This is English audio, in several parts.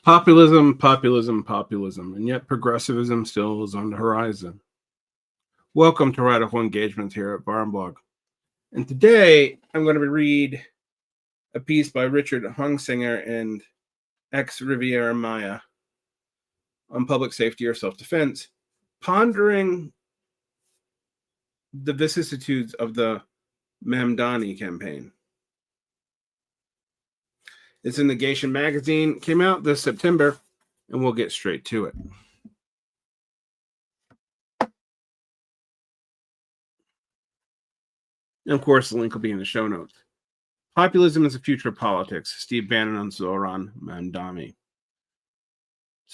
Populism, populism, populism, and yet progressivism still is on the horizon. Welcome to Radical Engagements here at Varn Blog. And today I'm going to read a piece by Richard Hunsinger and RIvera Maya on public safety or self-defense, pondering the vicissitudes of the Mamdani campaign. It's in Negation Magazine, came out this September, and we'll get straight to it. And of course, the link will be in the show notes. Populism is the future of politics. Steve Bannon on Zohran Mamdani.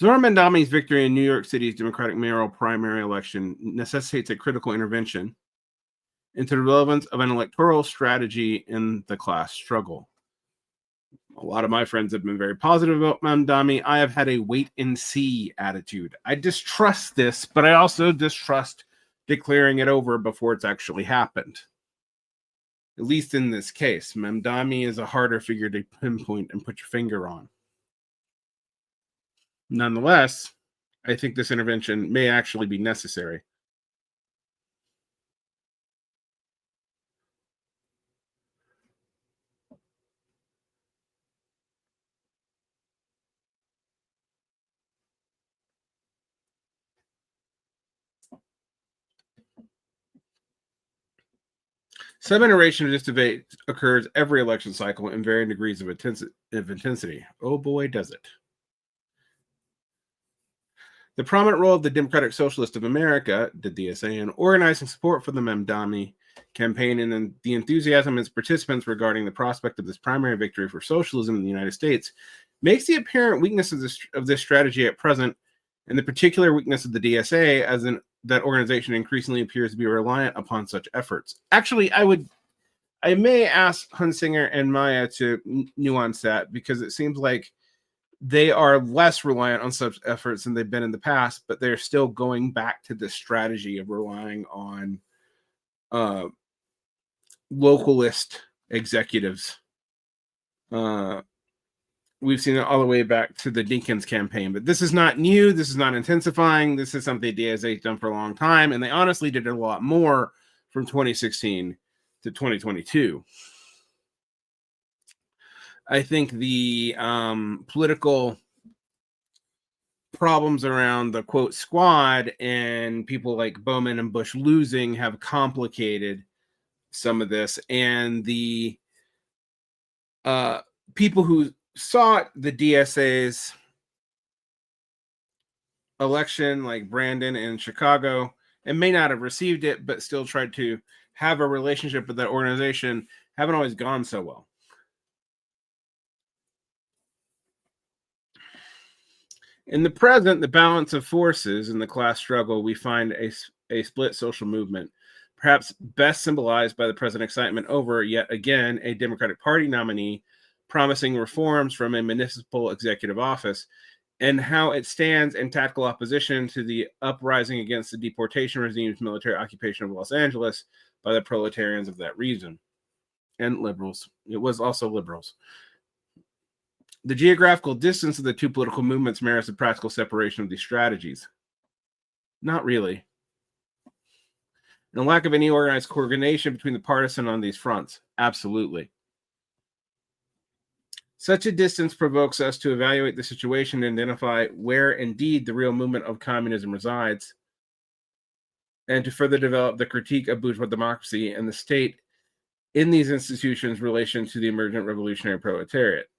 Zohran Mamdani's victory in New York City's Democratic mayoral primary election necessitates a critical intervention into the relevance of an electoral strategy in the class struggle. A lot of my friends have been very positive about Mamdani. I have had a wait and see attitude. I distrust this, but I also distrust declaring it over before it's actually happened. At least in this case, Mamdani is a harder figure to pinpoint and put your finger on. Nonetheless, I think this intervention may actually be necessary. Some iteration of this debate occurs every election cycle in varying degrees of intensity. Oh boy, does it. The prominent role of the Democratic Socialists of America, the DSA, in organizing support for the Mamdani campaign and the enthusiasm of its participants regarding the prospect of this primary victory for socialism in the United States makes the apparent weakness of this strategy at present, and the particular weakness of the DSA as that organization increasingly appears to be reliant upon such efforts. Actually, I may ask Hunsinger and Maya to nuance that, because it seems like they are less reliant on such efforts than they've been in the past, but they're still going back to the strategy of relying on localist executives. We've seen it all the way back to the Dinkins campaign, but this is not new. This is not intensifying. This is something DSA has done for a long time, and they honestly did a lot more from 2016 to 2022. I think the political problems around the quote squad and people like Bowman and Bush losing have complicated some of this, and the people who sought the DSA's election, like Brandon in Chicago, and may not have received it, but still tried to have a relationship with that organization, haven't always gone so well. In the present, the balance of forces in the class struggle, we find a split social movement, perhaps best symbolized by the present excitement over, yet again, a Democratic Party nominee promising reforms from a municipal executive office, and how it stands in tactical opposition to the uprising against the deportation regime's military occupation of Los Angeles by the proletarians of that region and liberals. It was also liberals. The geographical distance of the two political movements merits a practical separation of these strategies. Not really. And a lack of any organized coordination between the partisan on these fronts. Absolutely. Such a distance provokes us to evaluate the situation and identify where indeed the real movement of communism resides, and to further develop the critique of bourgeois democracy and the state in these institutions' relation to the emergent revolutionary proletariat.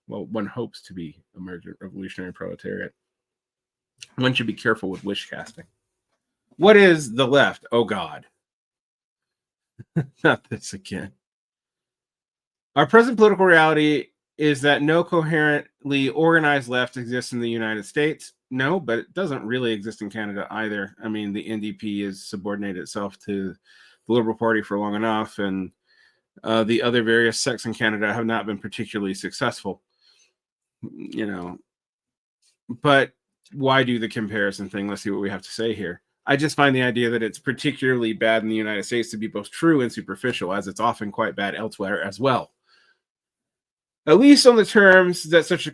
Well, one hopes to be emergent revolutionary proletariat. One should be careful with wish casting. What is the left? Oh, God. Not this again. Our present political reality is that no coherently organized left exists in the United States. No, but it doesn't really exist in Canada either. I mean, the NDP has subordinated itself to the Liberal Party for long enough, and the other various sects in Canada have not been particularly successful. You know, but why do the comparison thing? Let's see what we have to say here. I just find the idea that it's particularly bad in the United States to be both true and superficial, as it's often quite bad elsewhere as well. At least on the terms that such a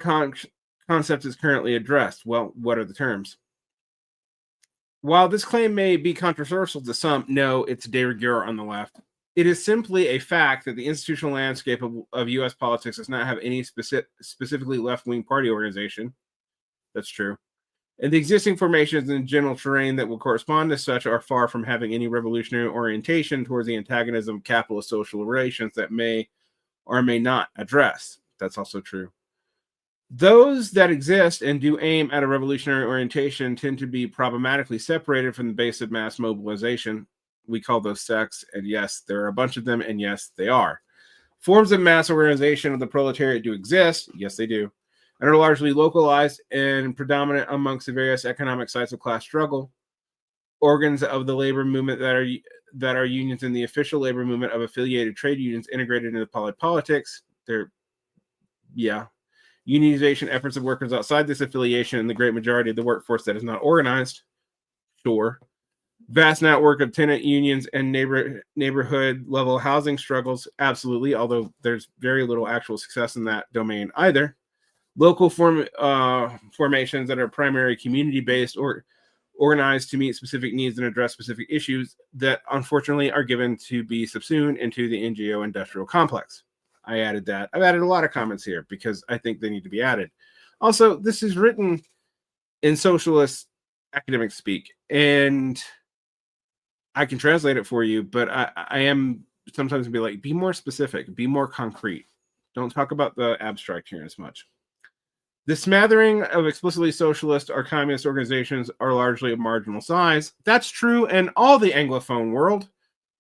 concept is currently addressed. Well, what are the terms? While this claim may be controversial to some, no, it's de rigueur on the left. It is simply a fact that the institutional landscape of U.S. politics does not have any specifically left-wing party organization. That's true. And the existing formations and general terrain that will correspond to such are far from having any revolutionary orientation towards the antagonism of capitalist social relations that may or may not address. That's also true. Those that exist and do aim at a revolutionary orientation tend to be problematically separated from the base of mass mobilization. We call those sects, and yes, there are a bunch of them, and yes, they are. Forms of mass organization of the proletariat do exist, yes, they do, and are largely localized and predominant amongst the various economic sites of class struggle. Organs of the labor movement that are unions in the official labor movement of affiliated trade unions integrated into politics. Unionization efforts of workers outside this affiliation and the great majority of the workforce that is not organized. Sure. Vast network of tenant unions and neighborhood level housing struggles. Absolutely, although there's very little actual success in that domain either. Local formations that are primary community based or organized to meet specific needs and address specific issues that unfortunately are given to be subsumed into the NGO industrial complex. I added that. I've added a lot of comments here because I think they need to be added. Also, this is written in socialist academic speak, and I can translate it for you, but I am sometimes be like, be more specific, be more concrete. Don't talk about the abstract here as much. The smattering of explicitly socialist or communist organizations are largely of marginal size. That's true in all the Anglophone world.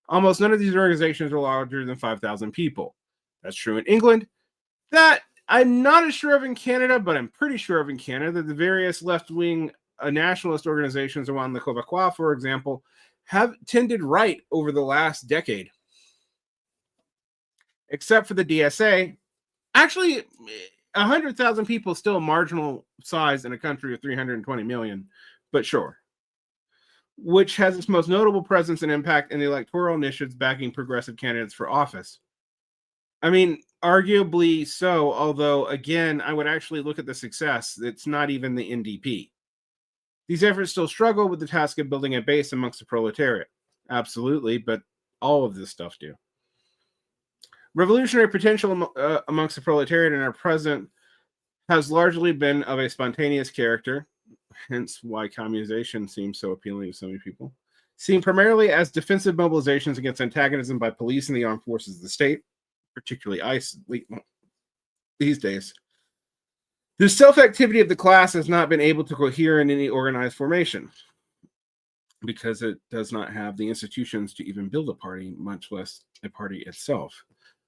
Almost none of these organizations are larger than 5,000 people. That's true in England. That I'm not as sure of in Canada, but I'm pretty sure of in Canada. The various left-wing nationalist organizations around the Quebecois, for example, have tended right over the last decade. Except for the DSA. Actually, 100,000 people is still a marginal size in a country of 320 million, but sure. Which has its most notable presence and impact in the electoral initiatives backing progressive candidates for office. I mean, arguably so, although, again, I would actually look at the success. It's not even the NDP. These efforts still struggle with the task of building a base amongst the proletariat. Absolutely, but all of this stuff do. Revolutionary potential amongst the proletariat in our present has largely been of a spontaneous character, hence why communization seems so appealing to so many people, seen primarily as defensive mobilizations against antagonism by police and the armed forces of the state, particularly ICE these days. The self-activity of the class has not been able to cohere in any organized formation because it does not have the institutions to even build a party, much less a party itself.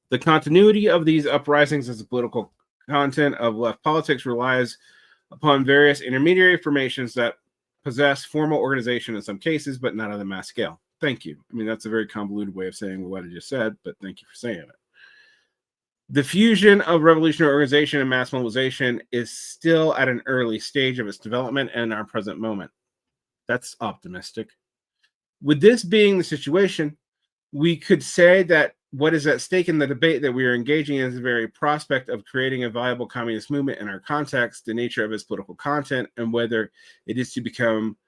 The continuity of these uprisings as a political content of left politics relies upon various intermediary formations that possess formal organization in some cases, but not on the mass scale. Thank you. I mean, that's a very convoluted way of saying what I just said, but thank you for saying it. The fusion of revolutionary organization and mass mobilization is still at an early stage of its development in our present moment. That's optimistic. With this being the situation, we could say that what is at stake in the debate that we are engaging in is the very prospect of creating a viable communist movement in our context, the nature of its political content, and whether it is to become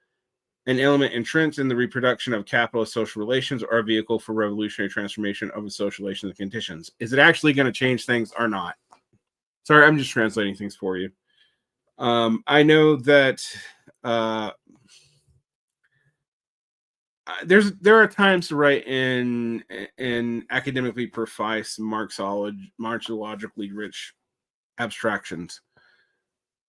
an element entrenched in the reproduction of capitalist social relations or a vehicle for revolutionary transformation of the social relations and conditions. Is it actually going to change things or not? Sorry, I'm just translating things for you. I know that there are times to write in academically precise, marxologically rich abstractions.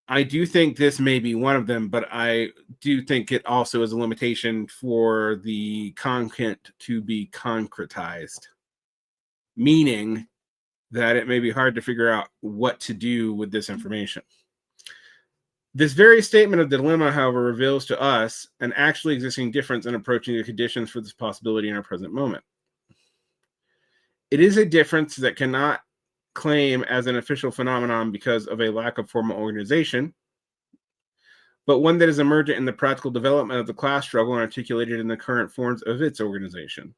I do think this may be one of them, but I do think it also is a limitation for the content to be concretized, meaning that it may be hard to figure out what to do with this information. This very statement of dilemma, however, reveals to us an actually existing difference in approaching the conditions for this possibility in our present moment. It is a difference that cannot claim as an official phenomenon because of a lack of formal organization, but one that is emergent in the practical development of the class struggle and articulated in the current forms of its organization.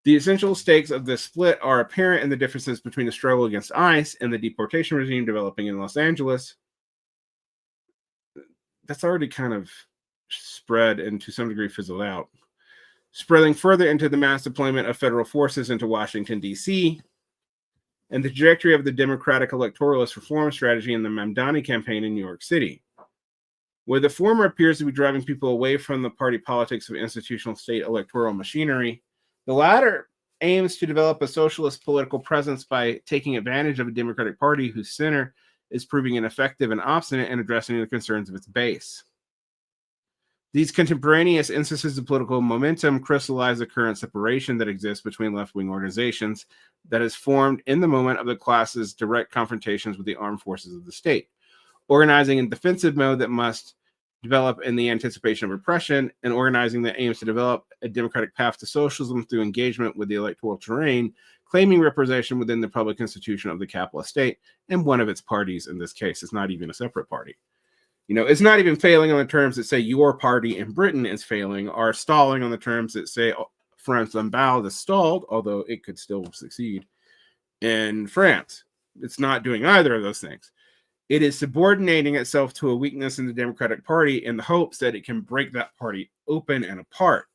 The essential stakes of this split are apparent in the differences between the struggle against ICE and the deportation regime developing in Los Angeles, that's already kind of spread and to some degree fizzled out. Spreading further into the mass deployment of federal forces into Washington, D.C., and the trajectory of the Democratic electoralist reform strategy in the Mamdani campaign in New York City. Where the former appears to be driving people away from the party politics of institutional state electoral machinery, the latter aims to develop a socialist political presence by taking advantage of a Democratic Party whose center is proving ineffective and obstinate in addressing the concerns of its base. These contemporaneous instances of political momentum crystallize the current separation that exists between left-wing organizations that is formed in the moment of the class's direct confrontations with the armed forces of the state, organizing in defensive mode that must develop in the anticipation of repression, and organizing that aims to develop a democratic path to socialism through engagement with the electoral terrain, claiming representation within the public institution of the capitalist state, and one of its parties in this case is not even a separate party. It's not even failing on the terms that say your party in Britain is failing, or stalling on the terms that say France Lamballe is stalled, although it could still succeed in France. It's not doing either of those things. It is subordinating itself to a weakness in the Democratic Party in the hopes that it can break that party open and apart.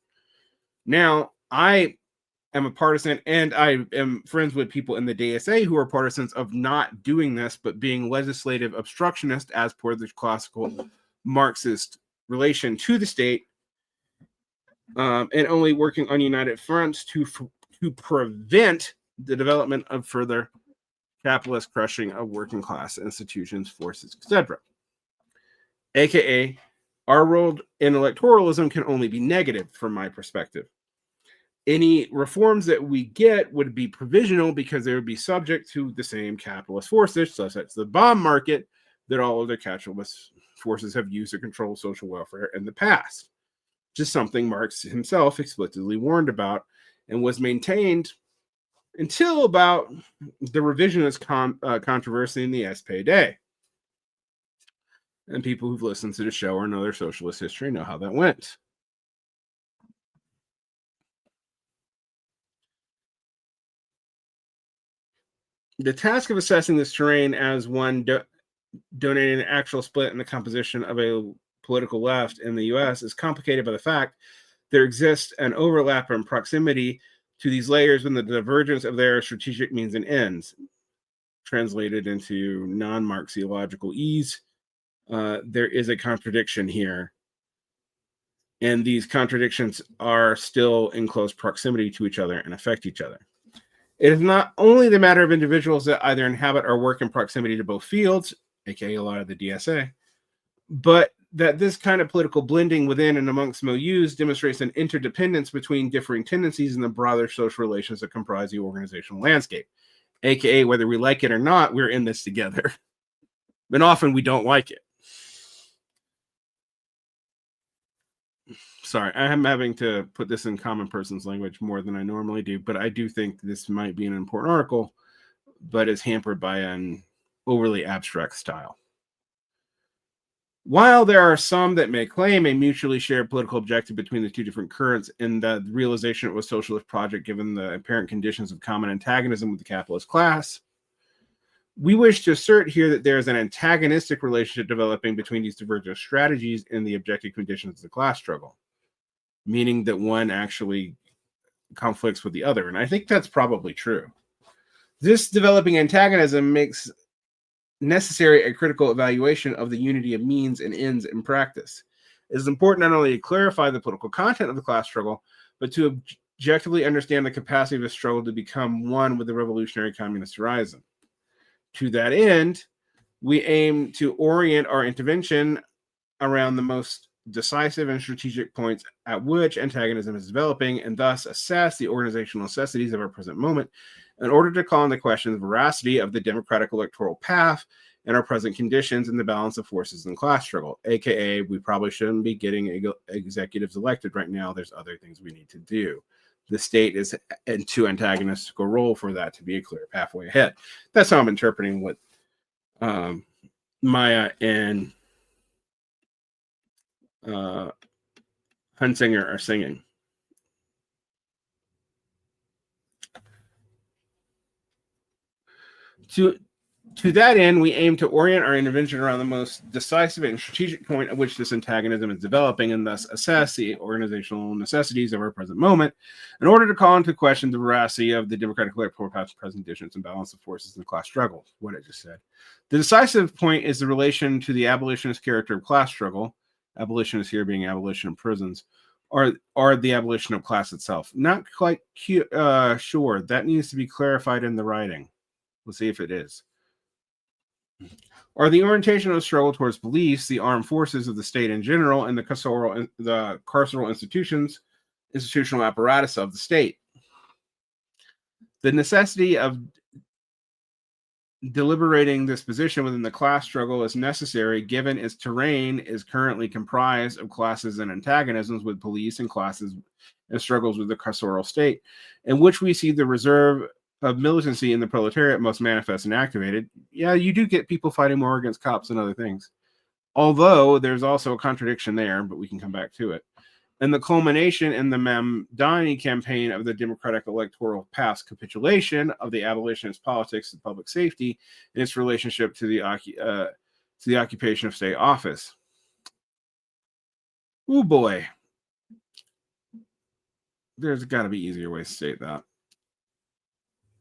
Now, I am a partisan, and I am friends with people in the DSA who are partisans of not doing this, but being legislative obstructionist as per the classical Marxist relation to the state, and only working on united fronts to prevent the development of further capitalist crushing of working class institutions, forces, etc. AKA, our role in electoralism can only be negative from my perspective. Any reforms that we get would be provisional because they would be subject to the same capitalist forces, such as the bond market, that all other capitalist forces have used to control social welfare in the past. Just something Marx himself explicitly warned about and was maintained until about the revisionist controversy in the SPD. And people who've listened to the show or know their socialist history know how that went. The task of assessing this terrain as one donating an actual split in the composition of a political left in the U.S. is complicated by the fact there exists an overlap in proximity to these layers when the divergence of their strategic means and ends. Translated into non-Marxiological ease, there is a contradiction here. And these contradictions are still in close proximity to each other and affect each other. It is not only the matter of individuals that either inhabit or work in proximity to both fields, aka a lot of the DSA, but that this kind of political blending within and amongst milieus demonstrates an interdependence between differing tendencies in the broader social relations that comprise the organizational landscape. AKA, whether we like it or not, we're in this together. And often we don't like it. Sorry, I'm having to put this in common person's language more than I normally do, but I do think this might be an important article, but is hampered by an overly abstract style. While there are some that may claim a mutually shared political objective between the two different currents in the realization of a socialist project given the apparent conditions of common antagonism with the capitalist class, we wish to assert here that there is an antagonistic relationship developing between these divergent strategies in the objective conditions of the class struggle, meaning that one actually conflicts with the other. And I think that's probably true. This developing antagonism makes necessary a critical evaluation of the unity of means and ends in practice. It is important not only to clarify the political content of the class struggle, but to objectively understand the capacity of the struggle to become one with the revolutionary communist horizon. To that end, we aim to orient our intervention around the most decisive and strategic points at which antagonism is developing, and thus assess the organizational necessities of our present moment in order to call into question the veracity of the democratic electoral path and our present conditions in the balance of forces in class struggle. AKA, we probably shouldn't be getting executives elected right now. There's other things we need to do. The state is in too antagonistical role for that to be a clear pathway ahead. That's how I'm interpreting what Maya and Hunsinger are singing. To that end, we aim to orient our intervention around the most decisive and strategic point at which this antagonism is developing, and thus assess the organizational necessities of our present moment in order to call into question the veracity of the democratic electoral past present conditions and balance of forces in the class struggle. What I just said. The decisive point is the relation to the abolitionist character of class struggle, abolitionists here being abolition of prisons, or the abolition of class itself. Not quite sure. That needs to be clarified in the writing. Let's see if it is. Or the orientation of the struggle towards police, the armed forces of the state in general, and the carceral institutional apparatus of the state. The necessity of deliberating this position within the class struggle is necessary, given its terrain is currently comprised of classes and antagonisms with police and classes and struggles with the carceral state, in which we see the reserve of militancy in the proletariat most manifest and activated. Yeah, you do get people fighting more against cops and other things. Although there's also a contradiction there, but we can come back to it. And the culmination in the Mamdani campaign of the Democratic Electoral Path capitulation of the abolitionist politics of public safety and its relationship to the occupation of state office. Oh boy. There's got to be easier ways to state that.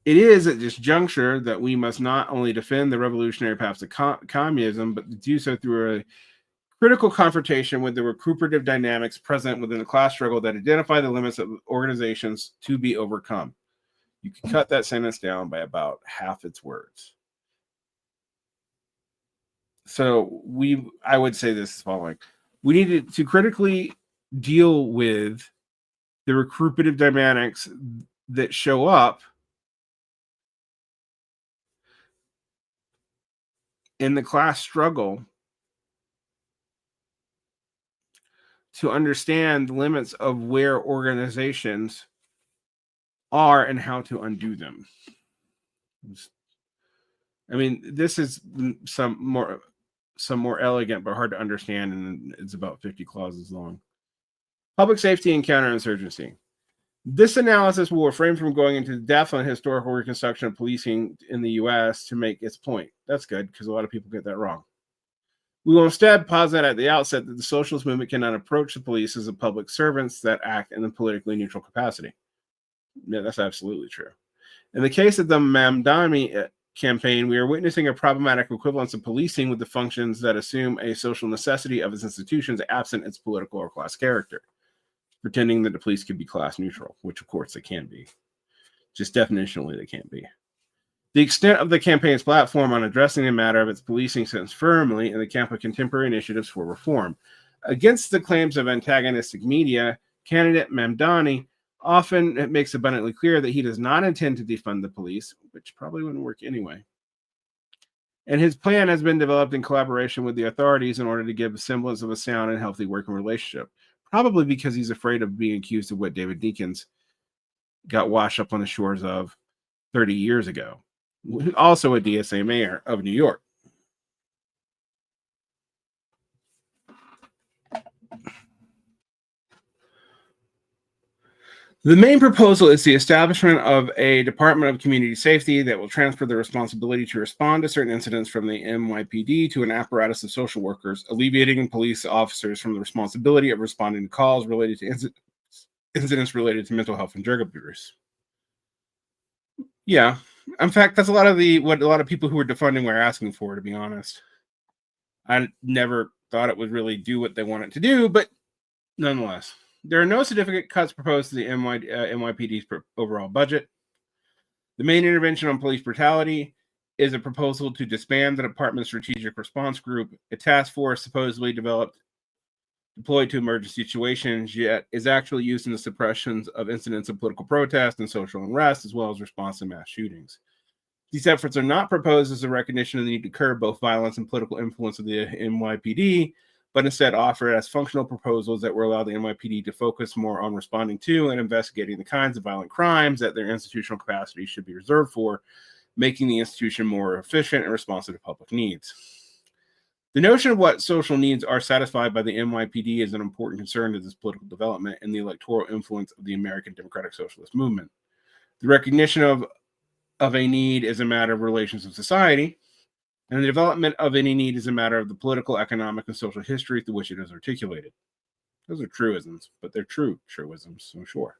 It is at this juncture that we must not only defend the revolutionary paths of communism, but do so through a critical confrontation with the recuperative dynamics present within the class struggle that identify the limits of organizations to be overcome. You can cut that sentence down by about half its words. So I would say this is following. We need to critically deal with the recuperative dynamics that show up in the class struggle to understand the limits of where organizations are and how to undo them. I mean, this is some more elegant but hard to understand, and it's about 50 clauses long. Public safety and counterinsurgency. This analysis will refrain from going into depth on historical reconstruction of policing in the U.S. to make its point. That's good, because a lot of people get that wrong. We will instead posit at the outset that the socialist movement cannot approach the police as a public servants that act in a politically neutral capacity. Yeah, that's absolutely true. In the case of the Mamdani campaign, we are witnessing a problematic equivalence of policing with the functions that assume a social necessity of its institutions absent its political or class character, pretending that the police could be class neutral, which of course they can be. Just definitionally, they can't be. The extent of the campaign's platform on addressing the matter of its policing stands firmly in the camp of contemporary initiatives for reform. Against the claims of antagonistic media, candidate Mamdani often makes abundantly clear that he does not intend to defund the police, which probably wouldn't work anyway. And his plan has been developed in collaboration with the authorities in order to give a semblance of a sound and healthy working relationship. Probably because he's afraid of being accused of what David Deakins got washed up on the shores of 30 years ago. Also a DSA mayor of New York. The main proposal is the establishment of a Department of Community Safety that will transfer the responsibility to respond to certain incidents from the NYPD to an apparatus of social workers, alleviating police officers from the responsibility of responding to calls related to incidents related to mental health and drug abuse. Yeah. In fact, that's what a lot of people who are defunding were asking for, to be honest. I never thought it would really do what they want it to do, but nonetheless. There are no significant cuts proposed to the NYPD's overall budget. The main intervention on police brutality is a proposal to disband the department's strategic response group, a task force supposedly deployed to emergency situations, yet is actually used in the suppressions of incidents of political protest and social unrest, as well as response to mass shootings. These efforts are not proposed as a recognition of the need to curb both violence and political influence of the NYPD, but instead offer as functional proposals that will allow the NYPD to focus more on responding to and investigating the kinds of violent crimes that their institutional capacity should be reserved for, making the institution more efficient and responsive to public needs. The notion of what social needs are satisfied by the NYPD is an important concern to this political development and the electoral influence of the American Democratic Socialist movement. The recognition of a need is a matter of relations of society. And the development of any need is a matter of the political, economic, and social history through which it is articulated. Those are truisms, but they're true truisms, so sure.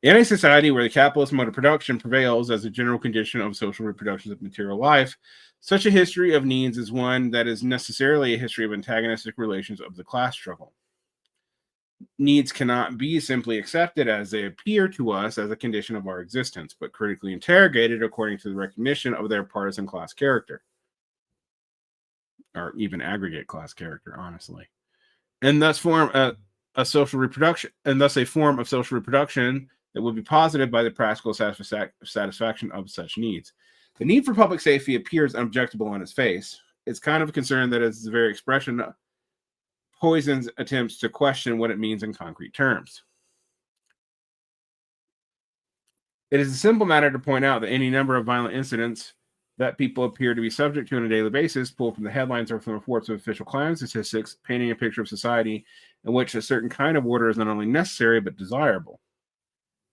In a society where the capitalist mode of production prevails as a general condition of social reproduction of material life, such a history of needs is one that is necessarily a history of antagonistic relations of the class struggle. Needs cannot be simply accepted as they appear to us as a condition of our existence, but critically interrogated according to the recognition of their partisan class character, or even aggregate class character, honestly, and thus form a social reproduction, and thus a form of social reproduction that would be posited by the practical satisfaction of such needs. The need for public safety appears unobjectable on its face. It's kind of a concern that is the very expression poisons attempts to question what it means in concrete terms. It is a simple matter to point out that any number of violent incidents that people appear to be subject to on a daily basis, pulled from the headlines or from reports of official crime statistics, painting a picture of society in which a certain kind of order is not only necessary but desirable.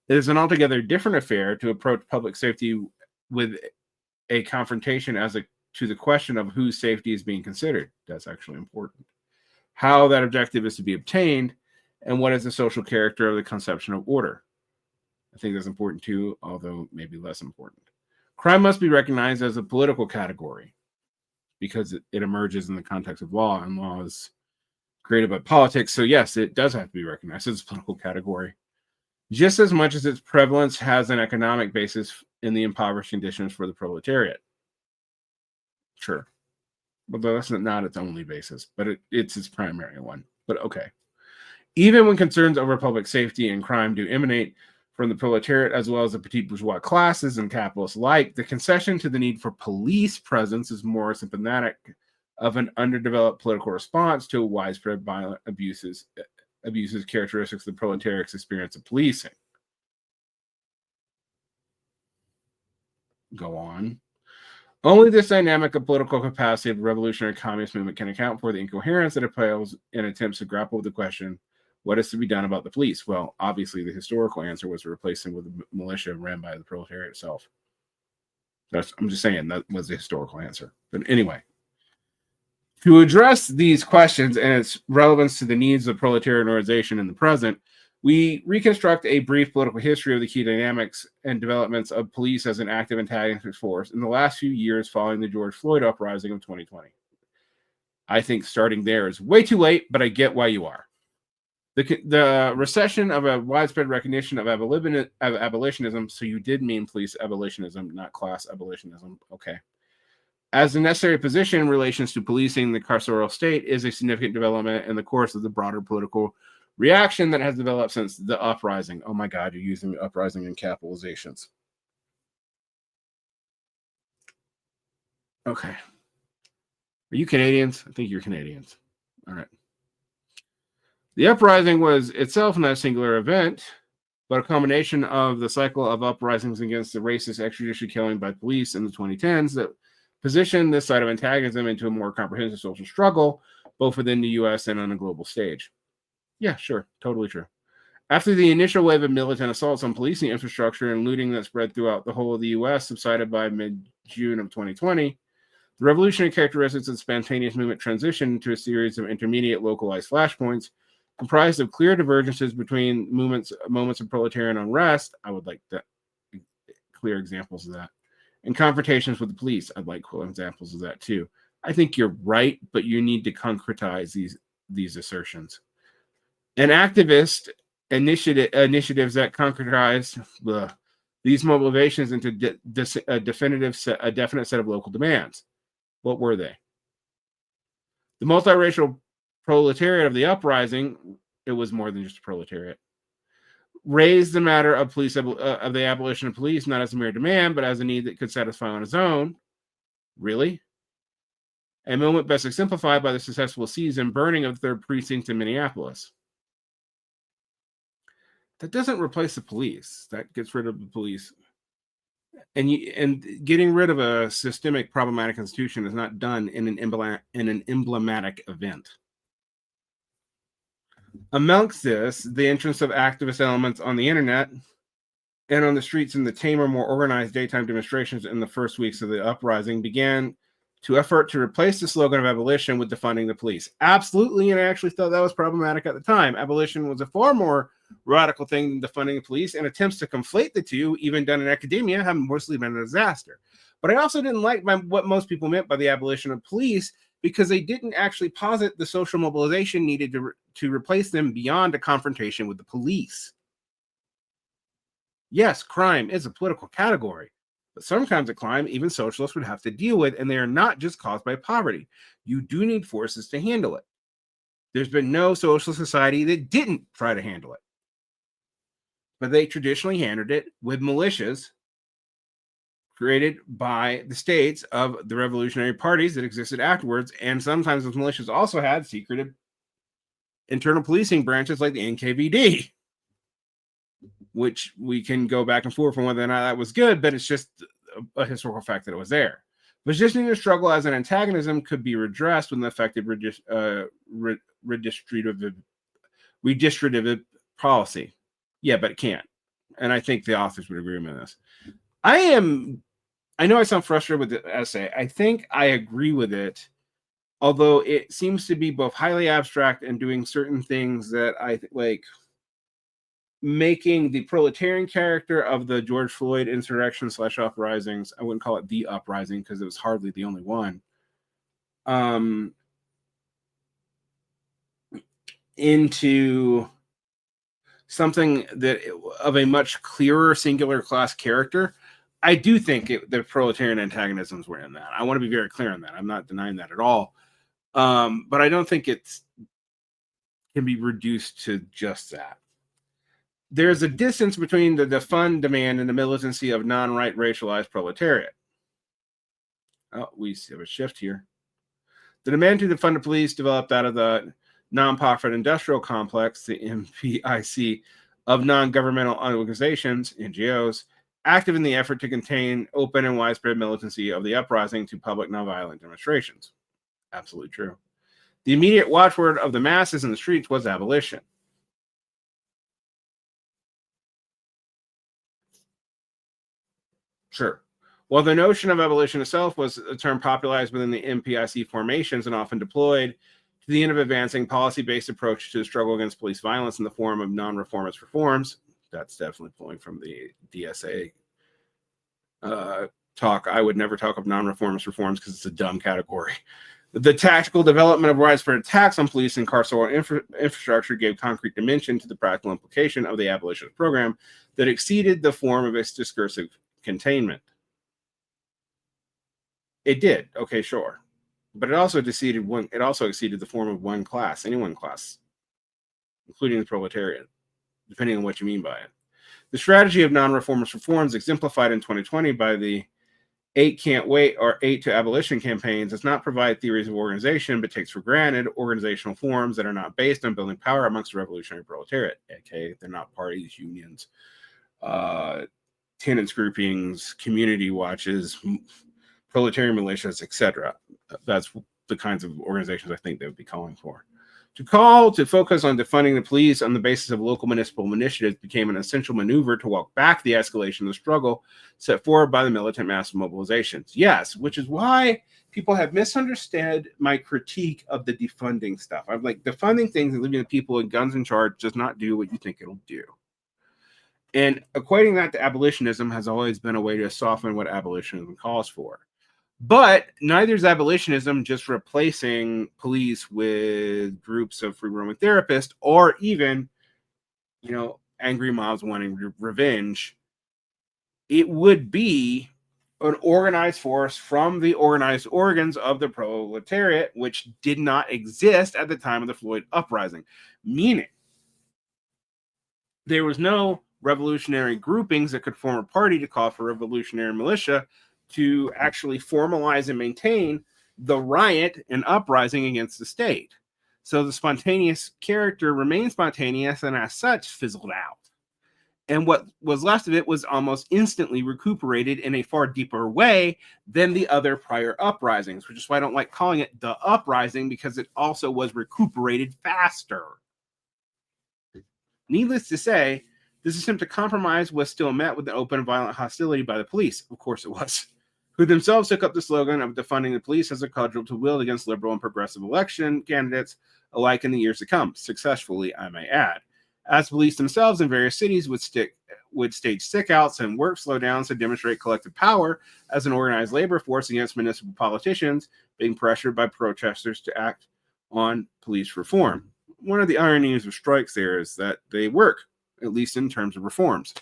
It is an altogether different affair to approach public safety with a confrontation to the question of whose safety is being considered. That's actually important. How that objective is to be obtained, and what is the social character of the conception of order. I think that's important too, although maybe less important. Crime must be recognized as a political category because it emerges in the context of law, and law is created by politics. So yes, it does have to be recognized as a political category, just as much as its prevalence has an economic basis in the impoverished conditions for the proletariat. Sure. Although that's not its only basis, but it's its primary one. But okay. Even when concerns over public safety and crime do emanate from the proletariat as well as the petit bourgeois classes and capitalists alike, the concession to the need for police presence is more symptomatic of an underdeveloped political response to widespread violent abuses characteristics of the proletariat's experience of policing. Go on. Only this dynamic of political capacity of the revolutionary communist movement can account for the incoherence that appeals in attempts to grapple with the question, what is to be done about the police? Well, obviously, the historical answer was to replace them with a militia ran by the proletariat itself. I'm just saying that was the historical answer. But anyway, to address these questions and its relevance to the needs of proletarian organization in the present, we reconstruct a brief political history of the key dynamics and developments of police as an active antagonist force in the last few years following the George Floyd uprising of 2020. I think starting there is way too late, but I get why you are. The recession of a widespread recognition of abolitionism, so you did mean police abolitionism, not class abolitionism, okay, as a necessary position in relations to policing the carceral state is a significant development in the course of the broader political reaction that has developed since the uprising. Oh my God, you're using the uprising in capitalizations. Okay. Are you Canadians? I think you're Canadians. All right. The uprising was itself not a singular event, but a combination of the cycle of uprisings against the racist extrajudicial killing by police in the 2010s that positioned this side of antagonism into a more comprehensive social struggle, both within the U.S. and on a global stage. Yeah, sure. Totally true. After the initial wave of militant assaults on policing infrastructure and looting that spread throughout the whole of the U.S. subsided by mid-June of 2020, the revolutionary characteristics of the spontaneous movement transitioned into a series of intermediate localized flashpoints comprised of clear divergences between moments of proletarian unrest. I would like clear examples of that. And confrontations with the police. I'd like clear examples of that too. I think you're right, but you need to concretize these assertions. And activist initiatives that concretize these mobilizations into a definite set of local demands. What were they? The multiracial proletariat of the uprising, it was more than just a proletariat, raised the matter of of the abolition of police not as a mere demand, but as a need that could satisfy on its own. Really? A moment best exemplified by the successful seize and burning of the 3rd Precinct in Minneapolis. That doesn't replace the police. That gets rid of the police. And getting rid of a systemic problematic institution is not done in an emblematic event. Amongst this, the entrance of activist elements on the internet and on the streets in the tamer, more organized daytime demonstrations in the first weeks of the uprising began to effort to replace the slogan of abolition with defunding the police. Absolutely, and I actually thought that was problematic at the time. Abolition was a far more radical thing than defunding the police, and attempts to conflate the two, even done in academia, have mostly been a disaster. But I also didn't like what most people meant by the abolition of police, because they didn't actually posit the social mobilization needed to replace them beyond a confrontation with the police. Yes, crime is a political category, but some kinds of crime even socialists would have to deal with, and they are not just caused by poverty. You do need forces to handle it. There's been no socialist society that didn't try to handle it. But they traditionally handled it with militias created by the states of the revolutionary parties that existed afterwards, and sometimes those militias also had secretive internal policing branches like the NKVD, which we can go back and forth on whether or not that was good, but it's just a historical fact that it was there. Positioning the struggle as an antagonism could be redressed with an effective redistributive policy. Yeah, but it can't. And I think the authors would agree with this. I know I sound frustrated with the essay. I think I agree with it, although it seems to be both highly abstract and doing certain things that I like, making the proletarian character of the George Floyd insurrection / uprisings, I wouldn't call it the uprising because it was hardly the only one, into something that of a much clearer singular class character. I do think the proletarian antagonisms were in that. I want to be very clear on that. I'm not denying that at all. But I don't think it can be reduced to just that. There's a distance between the defund demand and the militancy of non-right racialized proletariat. Oh, we have a shift here. The demand to defund the police developed out of the non-profit industrial complex, the MPIC, of non-governmental organizations, NGOs, active in the effort to contain open and widespread militancy of the uprising to public nonviolent demonstrations. Absolutely true. The immediate watchword of the masses in the streets was abolition. Sure. While the notion of abolition itself was a term popularized within the MPIC formations and often deployed to the end of advancing policy-based approach to the struggle against police violence in the form of non-reformist reforms, that's definitely pulling from the DSA talk. I would never talk of non-reformist reforms because it's a dumb category. The tactical development of widespread attacks on police and carceral infrastructure gave concrete dimension to the practical implication of the abolitionist program that exceeded the form of its discursive containment. It did, okay, sure, but it also exceeded the form of one class, any one class, including the proletariat, depending on what you mean by it. The strategy of non-reformist reforms, exemplified in 2020 by the 8 Can't Wait or 8 to Abolition campaigns, does not provide theories of organization, but takes for granted organizational forms that are not based on building power amongst the revolutionary proletariat. Okay, they're not parties, unions, tenants groupings, community watches, proletarian militias, etc. That's the kinds of organizations I think they would be calling for. To focus on defunding the police on the basis of local municipal initiatives became an essential maneuver to walk back the escalation of the struggle set forward by the militant mass mobilizations. Yes, which is why people have misunderstood my critique of the defunding stuff. I'm like, defunding things and leaving the people with guns in charge does not do what you think it'll do. And equating that to abolitionism has always been a way to soften what abolitionism calls for. But neither is abolitionism just replacing police with groups of free roaming therapists, or even, angry mobs wanting revenge. It would be an organized force from the organized organs of the proletariat, which did not exist at the time of the Floyd uprising. Meaning, there was no revolutionary groupings that could form a party to call for revolutionary militia to actually formalize and maintain the riot and uprising against the state. So the spontaneous character remained spontaneous and as such fizzled out. And what was left of it was almost instantly recuperated in a far deeper way than the other prior uprisings, which is why I don't like calling it the uprising, because it also was recuperated faster. Needless to say, this attempt to compromise was still met with an open and violent hostility by the police. Of course it was. who themselves took up the slogan of defunding the police as a cudgel to wield against liberal and progressive election candidates alike in the years to come, successfully, I may add. As police themselves in various cities would stage stickouts and work slowdowns to demonstrate collective power as an organized labor force against municipal politicians being pressured by protesters to act on police reform. One of the ironies of strikes there is that they work, at least in terms of reforms.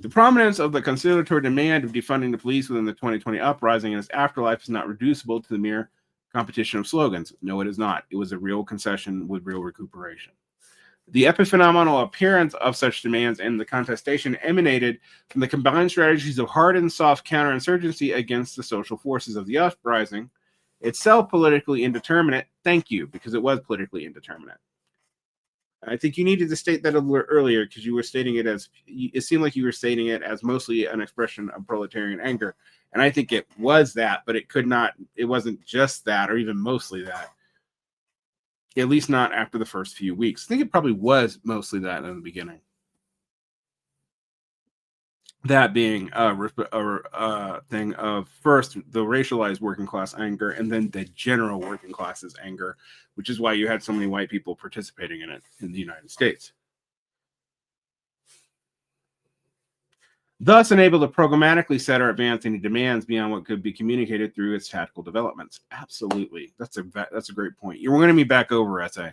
The prominence of the conciliatory demand of defunding the police within the 2020 uprising and its afterlife is not reducible to the mere competition of slogans. No, it is not. It was a real concession with real recuperation. The epiphenomenal appearance of such demands and the contestation emanated from the combined strategies of hard and soft counterinsurgency against the social forces of the uprising, itself politically indeterminate. Thank you, because it was politically indeterminate. I think you needed to state that a little earlier because you were stating it as, it seemed like you were stating it as mostly an expression of proletarian anger. And I think it was that, but it wasn't just that or even mostly that. At least not after the first few weeks. I think it probably was mostly that in the beginning. That being a thing of first the racialized working class anger and then the general working classes anger, which is why you had so many white people participating in it in the United States. Thus enabled to programmatically set or advance any demands beyond what could be communicated through its tactical developments. Absolutely. That's a great point. You're winning me back over, SA.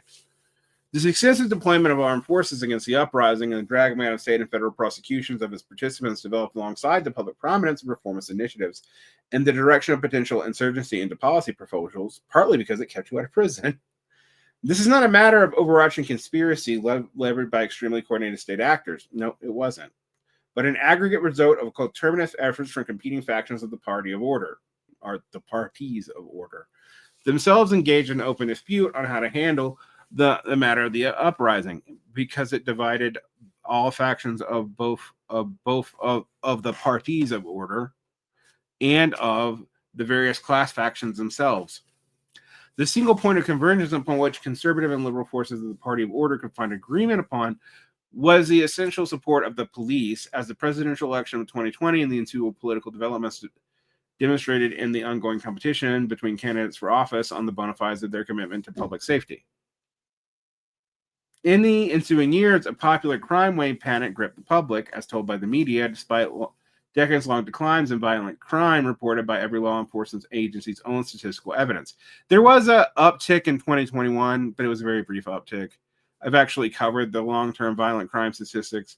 This extensive deployment of armed forces against the uprising and the dragging out of state and federal prosecutions of its participants developed alongside the public prominence of reformist initiatives and the direction of potential insurgency into policy proposals, partly because it kept you out of prison. This is not a matter of overarching conspiracy levered by extremely coordinated state actors. No, it wasn't. But an aggregate result of coterminous efforts from competing factions of the party of order, or the parties of order, themselves engaged in open dispute on how to handle the matter of the uprising, because it divided all factions of both of the parties of order and of the various class factions themselves. The single point of convergence upon which conservative and liberal forces of the party of order could find agreement upon was the essential support of the police, as the presidential election of 2020 and the ensuing political developments demonstrated in the ongoing competition between candidates for office on the bona fides of their commitment to public safety. In the ensuing years, a popular crime wave panic gripped the public, as told by the media, despite decades-long declines in violent crime reported by every law enforcement agency's own statistical evidence. There was an uptick in 2021, but it was a very brief uptick. I've actually covered the long-term violent crime statistics.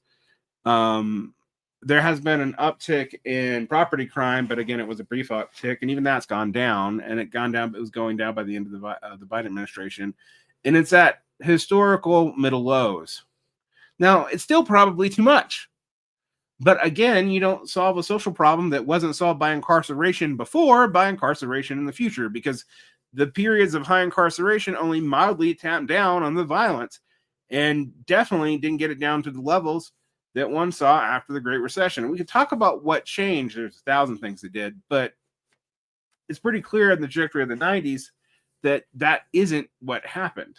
There has been an uptick in property crime, but again, it was a brief uptick, and even that's gone down, and it was going down by the end of the Biden administration, and it's at historical middle lows. Now, it's still probably too much, but again, you don't solve a social problem that wasn't solved by incarceration before by incarceration in the future, because the periods of high incarceration only mildly tamped down on the violence and definitely didn't get it down to the levels that one saw after the Great Recession. We could talk about what changed. There's 1,000 things that did, but it's pretty clear in the trajectory of the 90s that that isn't what happened.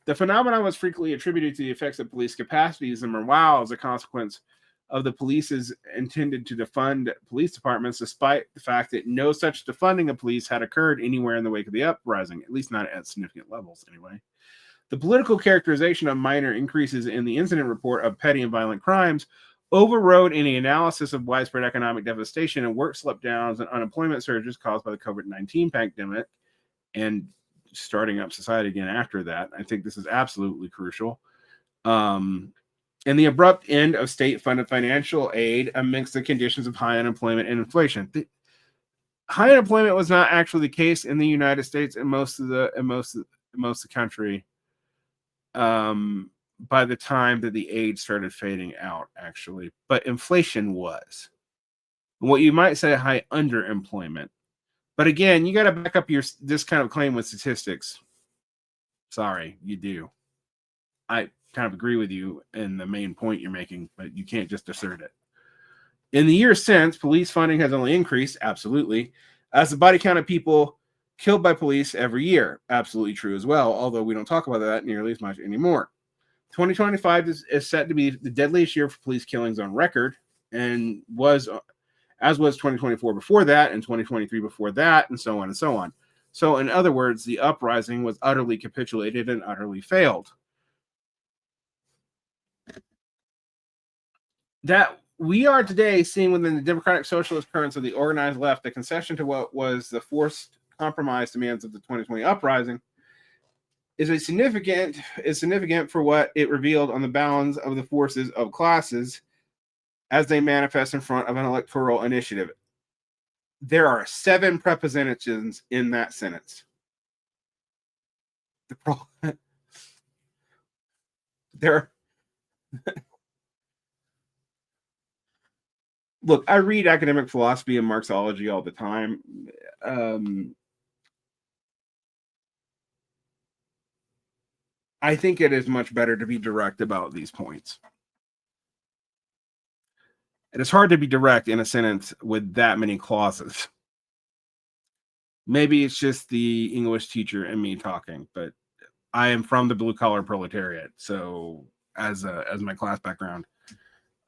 The phenomenon was frequently attributed to the effects of police capacities and morale as a consequence of the police's intended to defund police departments, despite the fact that no such defunding of police had occurred anywhere in the wake of the uprising, at least not at significant levels anyway. The political characterization of minor increases in the incident report of petty and violent crimes overrode any analysis of widespread economic devastation and work slowdowns and unemployment surges caused by the COVID-19 pandemic and starting up society again after that. I think this is absolutely crucial. And the abrupt end of state-funded financial aid amidst the conditions of high unemployment and inflation. High unemployment was not actually the case in the United States and most of the country by the time that the aid started fading out, actually. But inflation was. What you might say high underemployment. But again, you got to back up this kind of claim with statistics. Sorry, you do. I kind of agree with you in the main point you're making, but you can't just assert it. In the years since, police funding has only increased, absolutely, as the body count of people killed by police every year. Absolutely true as well, although we don't talk about that nearly as much anymore. 2025 is set to be the deadliest year for police killings on record. and was as was 2024 before that, and 2023 before that, and so on and so on. So, in other words, the uprising was utterly capitulated and utterly failed. That we are today seeing within the democratic socialist currents of the organized left a concession to what was the forced compromise demands of the 2020 uprising is significant for what it revealed on the balance of the forces of classes as they manifest in front of an electoral initiative. There are 7 prepositions in that sentence. There. Look, I read academic philosophy and Marxology all the time. I think it is much better to be direct about these points. It is hard to be direct in a sentence with that many clauses. Maybe it's just the English teacher and me talking, but I am from the blue collar proletariat, so as my class background,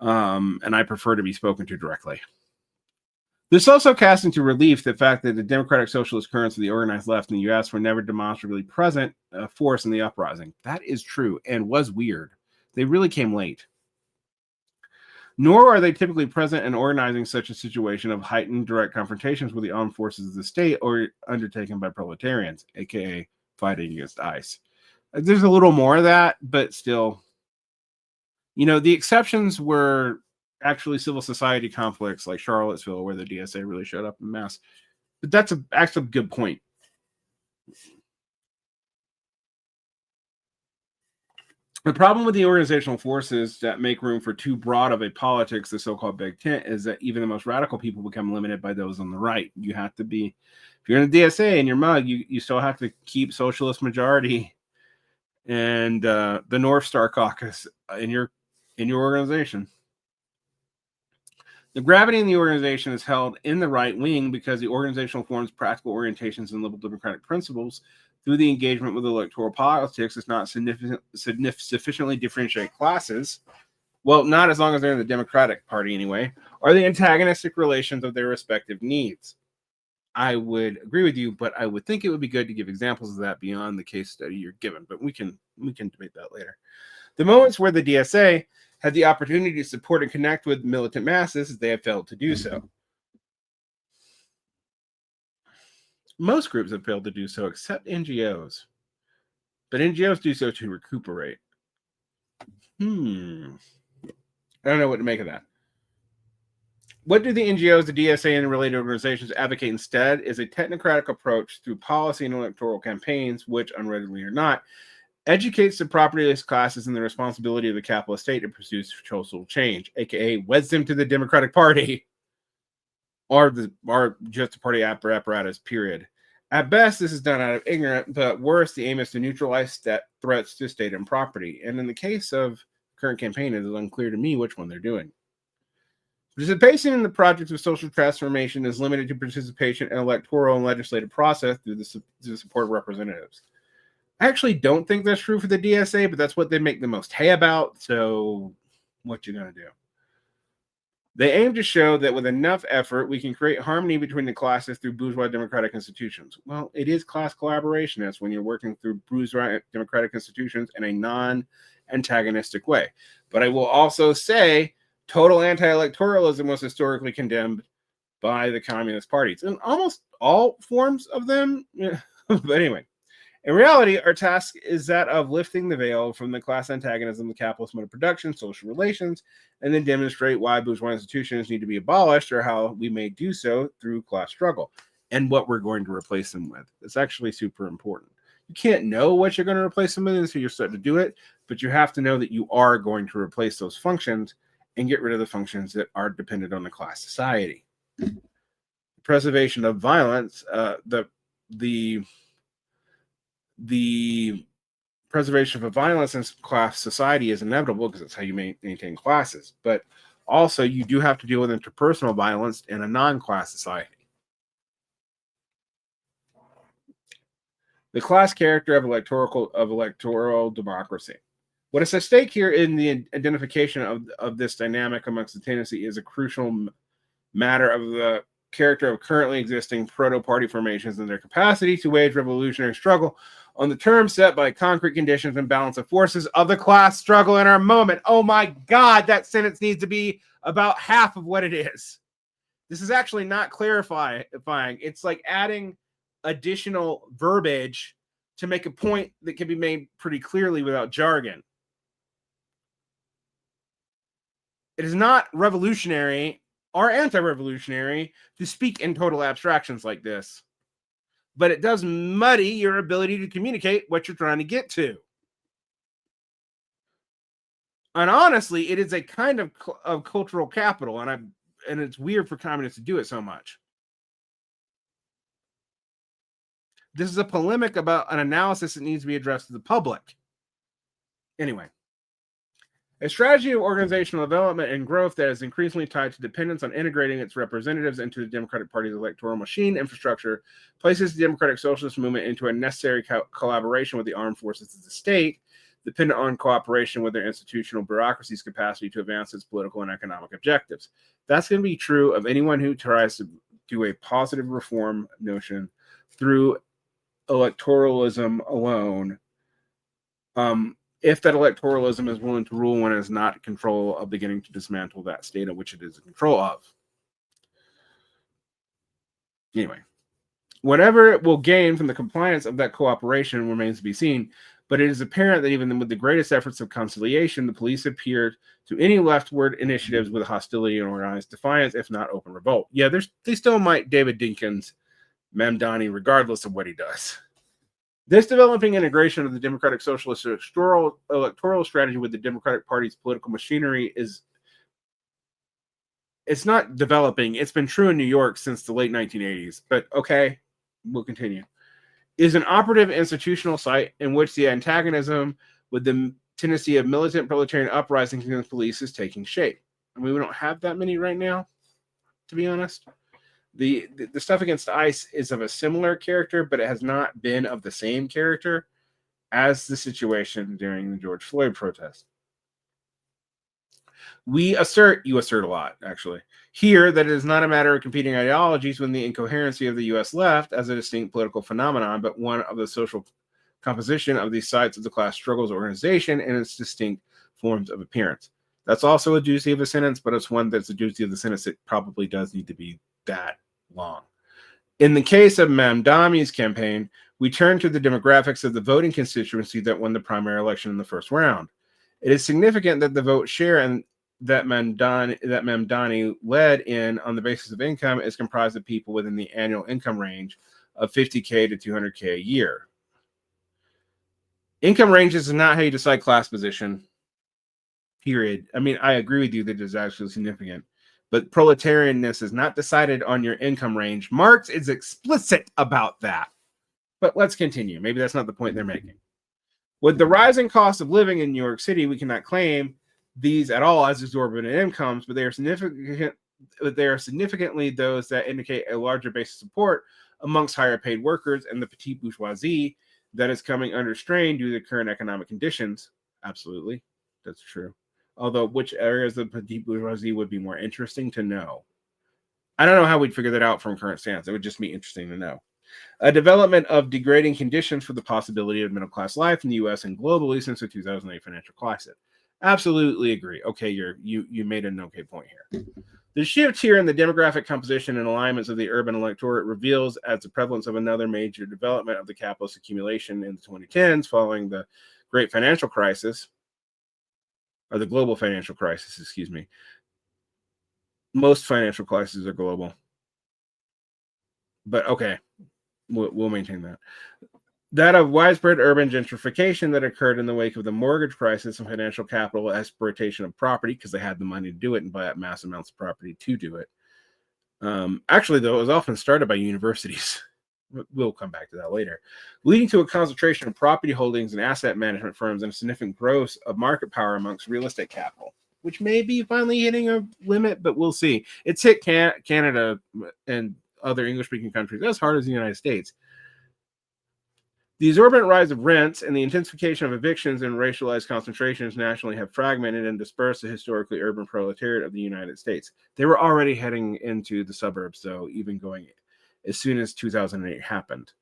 and I prefer to be spoken to directly. This also casts into relief the fact that the democratic socialist currents of the organized left in the U.S. were never demonstrably present force in the uprising. That is true and was weird. They really came late. Nor are they typically present in organizing such a situation of heightened direct confrontations with the armed forces of the state or undertaken by proletarians, aka fighting against ICE. There's a little more of that, but still, the exceptions were actually civil society conflicts like Charlottesville, where the DSA really showed up en masse. But that's actually a good point. The problem with the organizational forces that make room for too broad of a politics, the so-called big tent, is that even the most radical people become limited by those on the right. You have to be, if you're in the DSA and you're mug, you still have to keep socialist majority and the North Star caucus in your organization. The gravity in the organization is held in the right wing because the organizational form's practical orientations and liberal democratic principles through the engagement with electoral politics is not sufficiently differentiate classes. Well, not as long as they're in the Democratic Party anyway, or the antagonistic relations of their respective needs. I would agree with you, but I would think it would be good to give examples of that beyond the case study you're given, but we can debate that later. The moments where the DSA had the opportunity to support and connect with militant masses, they have failed to do so. Most groups have failed to do so, except NGOs. But NGOs do so to recuperate. I don't know what to make of that. What do the NGOs, the DSA, and related organizations advocate instead is a technocratic approach through policy and electoral campaigns, which, unreadily or not, educates the propertyless classes and the responsibility of the capitalist state to pursue social change, aka weds them to the Democratic Party, or just the party apparatus, period. At best, this is done out of ignorance, but worse, the aim is to neutralize threats to state and property. And in the case of current campaign, it is unclear to me which one they're doing. Participation in the projects of social transformation is limited to participation in electoral and legislative process through the support of representatives. I actually don't think that's true for the DSA, but that's what they make the most hay about. So what you gonna do? They aim to show that with enough effort, we can create harmony between the classes through bourgeois democratic institutions. Well, it is class collaboration. That's when you're working through bourgeois democratic institutions in a non-antagonistic way. But I will also say total anti-electoralism was historically condemned by the communist parties in almost all forms of them. But anyway. In reality, our task is that of lifting the veil from the class antagonism, the capitalist mode of production, social relations, and then demonstrate why bourgeois institutions need to be abolished or how we may do so through class struggle and what we're going to replace them with. It's actually super important. You can't know what you're going to replace them with until you're starting to do it, but you have to know that you are going to replace those functions and get rid of the functions that are dependent on the class society. Preservation of violence, the preservation of violence in class society is inevitable because that's how you maintain classes. But also, you do have to deal with interpersonal violence in a non-class society. The class character of electoral democracy. What is at stake here in the identification of this dynamic amongst the tendency is a crucial matter of the character of currently existing proto-party formations and their capacity to wage revolutionary struggle on the terms set by concrete conditions and balance of forces of the class struggle in our moment. Oh my God, that sentence needs to be about half of what it is. This is actually not clarifying. It's like adding additional verbiage to make a point that can be made pretty clearly without jargon. It is not revolutionary or anti-revolutionary to speak in total abstractions like this, but it does muddy your ability to communicate what you're trying to get to. And honestly, it is a kind of cultural capital, and it's weird for communists to do it so much. This is a polemic about an analysis that needs to be addressed to the public. Anyway, a strategy of organizational development and growth that is increasingly tied to dependence on integrating its representatives into the Democratic Party's electoral machine infrastructure places the Democratic Socialist movement into a necessary collaboration with the armed forces of the state, dependent on cooperation with their institutional bureaucracy's capacity to advance its political and economic objectives. That's going to be true of anyone who tries to do a positive reform notion through electoralism alone. If that electoralism is willing to rule when it is not in control of beginning to dismantle that state of which it is in control of. Anyway, whatever it will gain from the compliance of that cooperation remains to be seen, but it is apparent that even with the greatest efforts of conciliation, the police appear to any leftward initiatives with hostility and organized defiance, if not open revolt. Yeah, they still might David Dinkins Mamdani regardless of what he does. This developing integration of the Democratic Socialist electoral strategy with the Democratic Party's political machinery it's not developing. It's been true in New York since the late 1980s, but okay, we'll continue. Is an operative institutional site in which the antagonism with the tendency of militant proletarian uprisings against police is taking shape. I mean, we don't have that many right now, to be honest. The stuff against ICE is of a similar character, but it has not been of the same character as the situation during the George Floyd protest. You assert a lot, actually, here that it is not a matter of competing ideologies when the incoherency of the U.S. left as a distinct political phenomenon, but one of the social composition of these sites of the class struggles organization and its distinct forms of appearance. That's also a doozy of a sentence, but it's one that's a doozy of the sentence that probably does need to be that long. In the case of Mamdani's campaign, we turn to the demographics of the voting constituency that won the primary election in the first round. It is significant that the vote share and that Mamdani led in on the basis of income is comprised of people within the annual income range of $50K to $200K a year. Income ranges is not how you decide class position, period. I mean, I agree with you that it is actually significant. But proletarianness is not decided on your income range. Marx is explicit about that. But let's continue. Maybe that's not the point they're making. With the rising cost of living in New York City, we cannot claim these at all as exorbitant incomes, but they are significant. But they are significantly those that indicate a larger base of support amongst higher paid workers and the petite bourgeoisie that is coming under strain due to the current economic conditions. Absolutely, that's true. Although which areas of the petite bourgeoisie would be more interesting to know. I don't know how we'd figure that out from current stance. It would just be interesting to know. A development of degrading conditions for the possibility of middle-class life in the U.S. and globally since the 2008 financial crisis. Absolutely agree. Okay, you made an okay point here. The shift here in the demographic composition and alignments of the urban electorate reveals as the prevalence of another major development of the capitalist accumulation in the 2010s following the great financial crisis, or the global financial crisis, excuse me. Most financial crises are global. But okay, we'll maintain that. That of widespread urban gentrification that occurred in the wake of the mortgage crisis and financial capital exploitation of property, because they had the money to do it and buy up mass amounts of property to do it. Actually, though, it was often started by universities. We'll come back to that later. Leading to a concentration of property holdings and asset management firms and a significant growth of market power amongst real estate capital, which may be finally hitting a limit, but we'll see. It's hit Canada and other English-speaking countries as hard as the United States. The exorbitant rise of rents and the intensification of evictions and racialized concentrations nationally have fragmented and dispersed the historically urban proletariat of the United States. They were already heading into the suburbs, though, even going as soon as 2008 happened.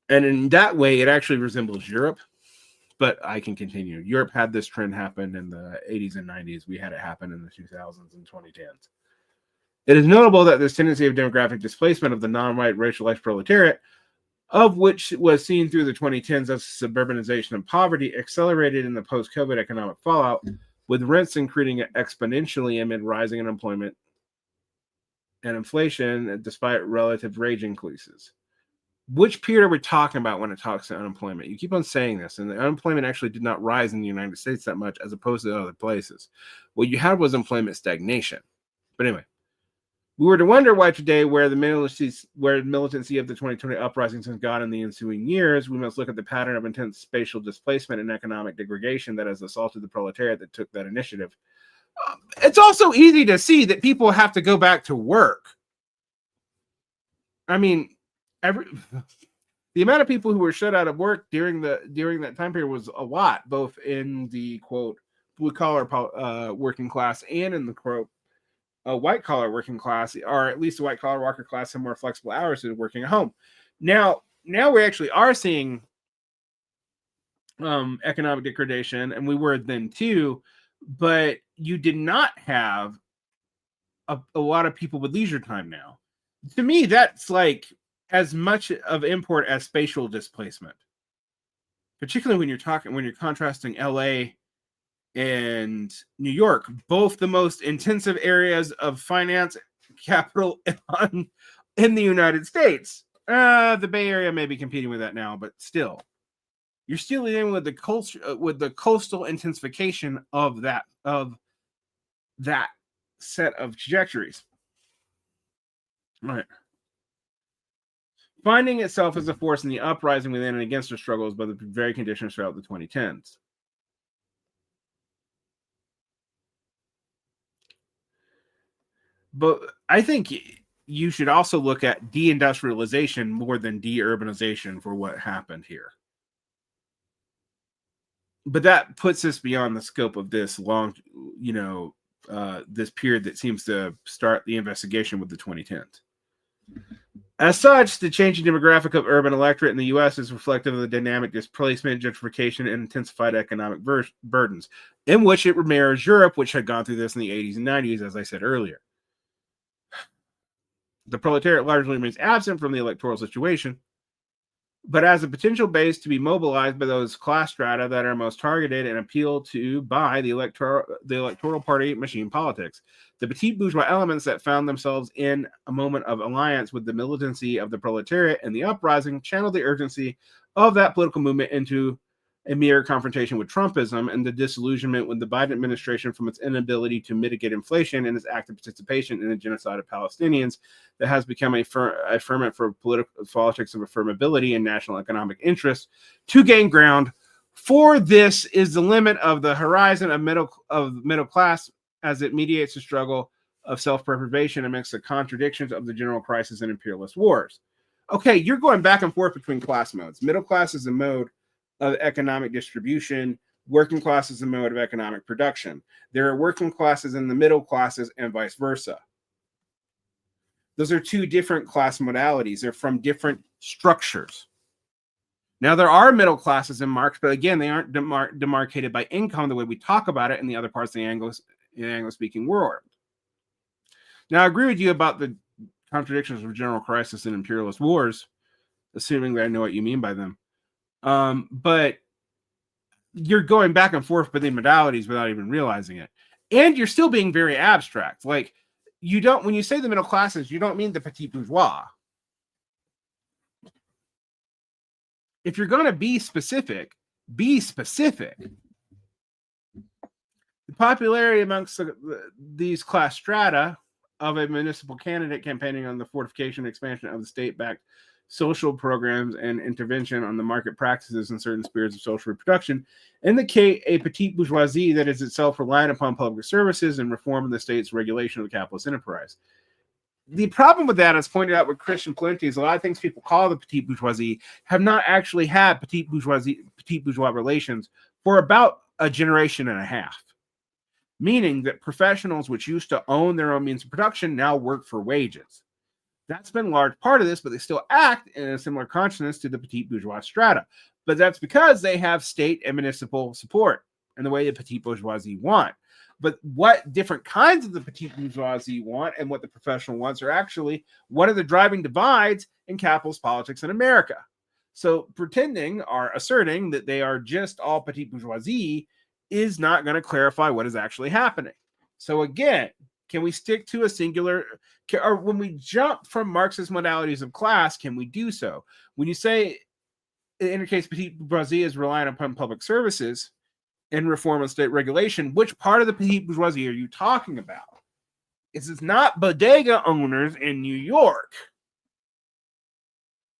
And in that way, it actually resembles Europe, but I can continue. Europe had this trend happen in the 80s and 90s. We had it happen in the 2000s and 2010s. It is notable that this tendency of demographic displacement of the non-white racialized proletariat, of which was seen through the 2010s as suburbanization and poverty, accelerated in the post-COVID economic fallout, with rents increasing exponentially amid rising unemployment and inflation, despite relative wage increases. Which period are we talking about when it talks to unemployment? You keep on saying this, and the unemployment actually did not rise in the United States that much as opposed to other places. What you had was employment stagnation. But anyway, we were to wonder why today, where the militancy of the 2020 uprisings has gone in the ensuing years, we must look at the pattern of intense spatial displacement and economic degradation that has assaulted the proletariat that took that initiative. It's also easy to see that people have to go back to work. I mean, the amount of people who were shut out of work during that time period was a lot, both in the quote blue collar working class and in the quote white collar working class, or at least the white collar worker class have more flexible hours than working at home. Now we actually are seeing economic degradation, and we were then too, but you did not have a lot of people with leisure time now. To me, that's like as much of import as spatial displacement, particularly when you're contrasting LA and New York, both the most intensive areas of finance capital in the United States. The Bay Area may be competing with that now, but still, you're still dealing with the coastal intensification of that set of trajectories. All right. Finding itself as a force in the uprising within and against the struggles by the very conditions throughout the 2010s. But I think you should also look at deindustrialization more than deurbanization for what happened here. But that puts us beyond the scope of this long, this period that seems to start the investigation with the 2010s. As such, the changing demographic of urban electorate in the U.S. is reflective of the dynamic displacement, gentrification, and intensified economic burdens, in which it mirrors Europe, which had gone through this in the 80s and 90s, as I said earlier. The proletariat largely remains absent from the electoral situation, but as a potential base to be mobilized by those class strata that are most targeted and appealed to by the electoral party machine politics. The petite bourgeois elements that found themselves in a moment of alliance with the militancy of the proletariat and the uprising channeled the urgency of that political movement into a mere confrontation with Trumpism and the disillusionment with the Biden administration from its inability to mitigate inflation and its active participation in the genocide of Palestinians that has become a ferment for politics of affirmability and national economic interest to gain ground. For this is the limit of the horizon of middle class as it mediates the struggle of self-preservation amidst the contradictions of the general crisis and imperialist wars. Okay, you're going back and forth between class modes. Middle class is a mode of economic distribution. Working class is a mode of economic production. There are working classes in the middle classes and vice versa. Those are two different class modalities. They're from different structures. Now, there are middle classes in Marx, but again, they aren't demarcated by income the way we talk about it in the other parts of the Anglo-speaking world. Now, I agree with you about the contradictions of general crisis and imperialist wars, assuming that I know what you mean by them. But you're going back and forth between modalities without even realizing it. And you're still being very abstract. Like, when you say the middle classes, you don't mean the petit bourgeois. If you're going to be specific, be specific. The popularity amongst these class strata of a municipal candidate campaigning on the fortification and expansion of the state-backed social programs and intervention on the market practices and certain spheres of social reproduction indicate a petite bourgeoisie that is itself reliant upon public services and reform in the state's regulation of the capitalist enterprise. the problem with that, as pointed out with Christian Plenty, is a lot of things people call the petite bourgeoisie have not actually had petite bourgeois relations for about a generation and a half. Meaning that professionals which used to own their own means of production now work for wages. That's been a large part of this, but they still act in a similar consciousness to the petite bourgeois strata. But that's because they have state and municipal support in the way the petite bourgeoisie want. But what different kinds of the petite bourgeoisie want and what the professional wants are actually one of the driving divides in capitalist politics in America. So pretending or asserting that they are just all petite bourgeoisie is not going to clarify what is actually happening. So again, can we stick to a singular, or when we jump from Marxist modalities of class, can we do so? When you say, in your case, petite bourgeoisie is relying upon public services and reform of state regulation, which part of the petite bourgeoisie are you talking about? It's not bodega owners in New York.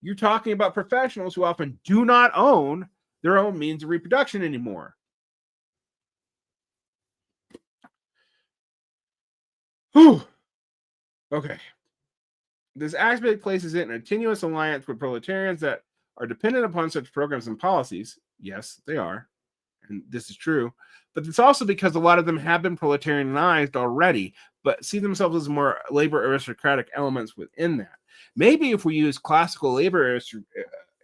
You're talking about professionals who often do not own their own means of reproduction anymore. Whew. Okay. This aspect places it in a tenuous alliance with proletarians that are dependent upon such programs and policies. Yes, they are. And this is true. But it's also because a lot of them have been proletarianized already, but see themselves as more labor aristocratic elements within that. Maybe if we use classical labor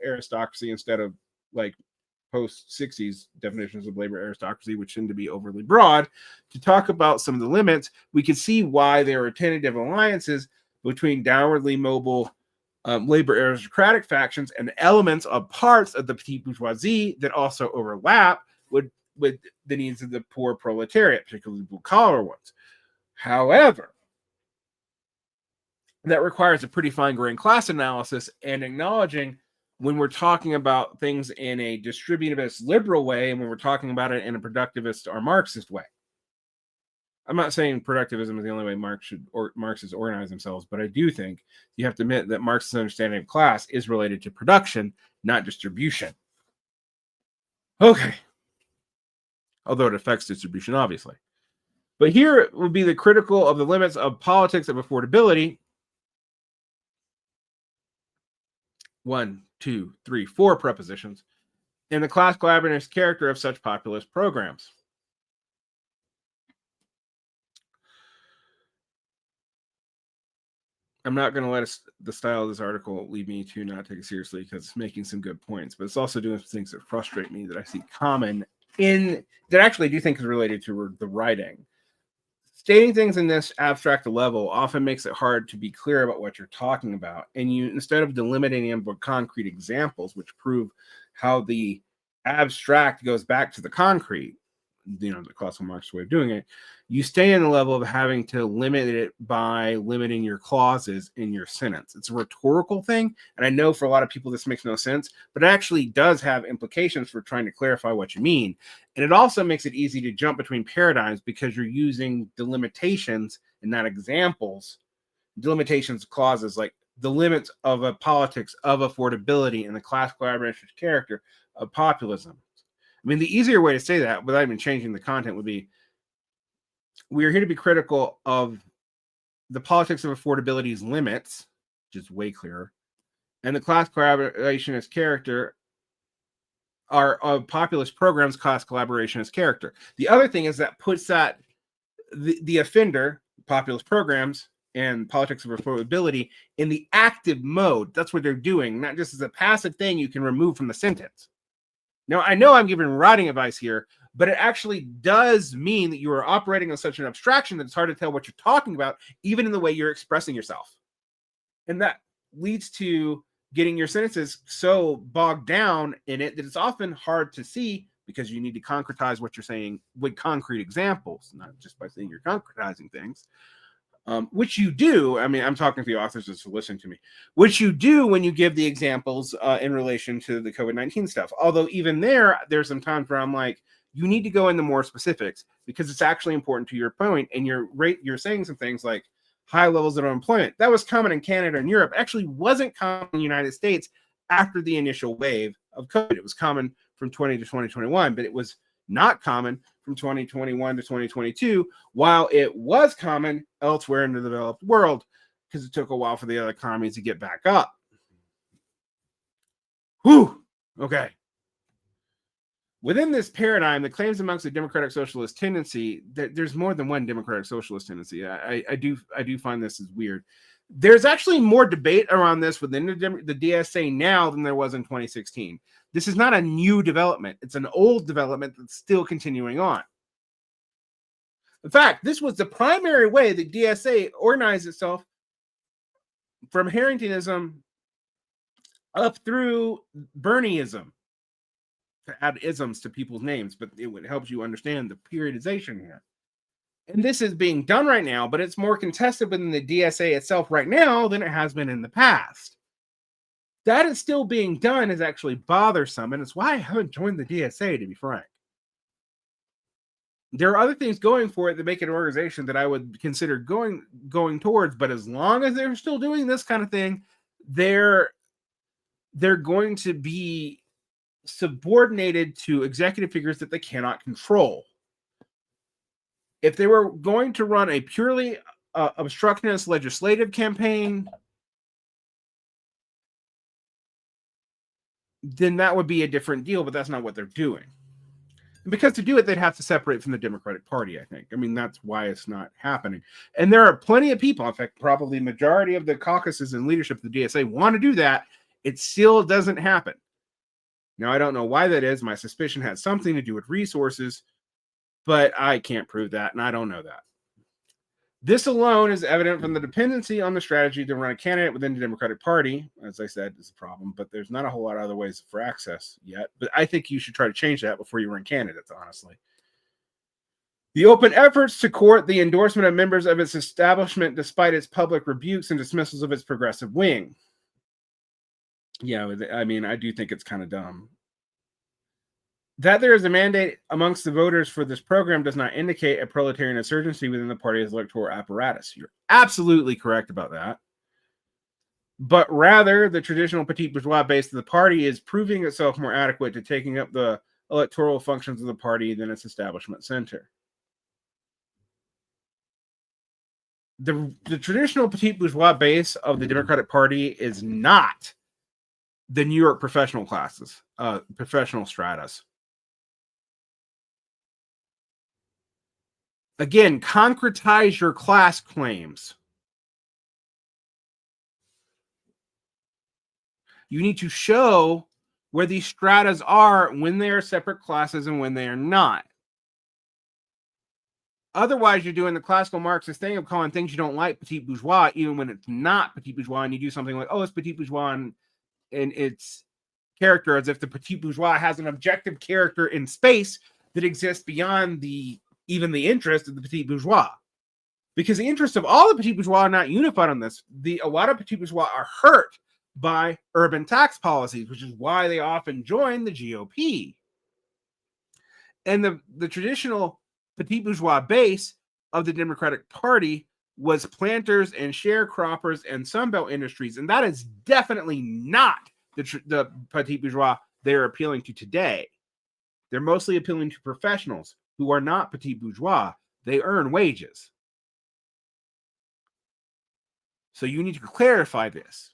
aristocracy instead of like post-60s definitions of labor aristocracy, which tend to be overly broad, to talk about some of the limits, we could see why there are tentative alliances between downwardly mobile labor aristocratic factions and elements of parts of the petite bourgeoisie that also overlap with the needs of the poor proletariat, particularly blue-collar ones. However, that requires a pretty fine-grained class analysis and acknowledging when we're talking about things in a distributivist liberal way and when we're talking about it in a productivist or Marxist way. I'm not saying productivism is the only way Marxists organize themselves, but I do think you have to admit that Marx's understanding of class is related to production, not distribution. Okay. Although it affects distribution, obviously. But here would be the critical of the limits of politics of affordability. 1, 2, 3, 4 prepositions, and the class collaborative character of such populist programs. I'm not going to let the style of this article lead me to not take it seriously because it's making some good points, but it's also doing some things that frustrate me that I see common in that actually I do think is related to the writing. Stating things in this abstract level often makes it hard to be clear about what you're talking about. And you, instead of delimiting them with concrete examples, which prove how the abstract goes back to the concrete, the classical Marxist way of doing it, you stay in the level of having to limit it by limiting your clauses in your sentence. It's a rhetorical thing. And I know for a lot of people, this makes no sense, but it actually does have implications for trying to clarify what you mean. And it also makes it easy to jump between paradigms because you're using delimitations and not examples. Delimitations clauses like the limits of a politics of affordability and the class collaboration character of populism. I mean, the easier way to say that without even changing the content would be, we are here to be critical of the politics of affordability's limits, which is way clearer, and the class collaborationist character are of populist programs, class collaborationist character. The other thing is that puts that the offender, populist programs, and politics of affordability in the active mode. That's what they're doing, not just as a passive thing you can remove from the sentence. Now, I know I'm giving writing advice here, but it actually does mean that you are operating on such an abstraction that it's hard to tell what you're talking about, even in the way you're expressing yourself. And that leads to getting your sentences so bogged down in it that it's often hard to see because you need to concretize what you're saying with concrete examples, not just by saying you're concretizing things. Which you do. I mean, I'm talking to the authors just to listen to me, which you do when you give the examples in relation to the COVID-19 stuff. Although even there's some times where I'm like, you need to go into more specifics because it's actually important to your point. And you're saying some things like high levels of unemployment. That was common in Canada and Europe. Actually wasn't common in the United States after the initial wave of COVID. It was common from 20 to 2021, but it was not common from 2021 to 2022, while it was common elsewhere in the developed world, because it took a while for the other economies to get back up. Whew. Okay. Within this paradigm, the claims amongst the democratic socialist tendency, there's more than one democratic socialist tendency. I do find this is weird. There's actually more debate around this within the DSA now than there was in 2016. This is not a new development. It's an old development that's still continuing on. In fact, this was the primary way the DSA organized itself from Harringtonism up through Bernieism, to add isms to people's names, but it would help you understand the periodization here. And this is being done right now, but it's more contested within the DSA itself right now than it has been in the past. That is still being done is actually bothersome, and it's why I haven't joined the DSA, to be frank. There are other things going for it that make it an organization that I would consider going towards, but as long as they're still doing this kind of thing, they're going to be subordinated to executive figures that they cannot control. If they were going to run a purely obstructionist legislative campaign, then that would be a different deal, but that's not what they're doing. And because to do it, they'd have to separate from the Democratic Party, I think. I mean, that's why it's not happening. And there are plenty of people, in fact, probably the majority of the caucuses and leadership of the DSA want to do that. It still doesn't happen. Now, I don't know why that is. My suspicion has something to do with resources, but I can't prove that, and I don't know that. This alone is evident from the dependency on the strategy to run a candidate within the Democratic Party. As I said, is a problem, but there's not a whole lot of other ways for access yet. But I think you should try to change that before you run candidates, honestly. The open efforts to court the endorsement of members of its establishment despite its public rebukes and dismissals of its progressive wing. Yeah, I mean, I do think it's kind of dumb. That there is a mandate amongst the voters for this program does not indicate a proletarian insurgency within the party's electoral apparatus. You're absolutely correct about that. But rather, the traditional petite bourgeois base of the party is proving itself more adequate to taking up the electoral functions of the party than its establishment center. The traditional petite bourgeois base of the Democratic Party is not the New York professional classes, professional stratas. Again, concretize your class claims. You need to show where these stratas are when they are separate classes and when they are not. Otherwise, you're doing the classical Marxist thing of calling things you don't like petite bourgeois, even when it's not petite bourgeois, and you do something like, oh, it's petite bourgeois in its character, as if the petite bourgeois has an objective character in space that exists beyond even the interest of the petite bourgeois. Because the interests of all the petite bourgeois are not unified on this. A lot of petite bourgeois are hurt by urban tax policies, which is why they often join the GOP. And the traditional petite bourgeois base of the Democratic Party was planters and sharecroppers and Sunbelt industries, and that is definitely not the petite bourgeois they're appealing to today. They're mostly appealing to professionals who are not petite bourgeois. They earn wages. So you need to clarify this.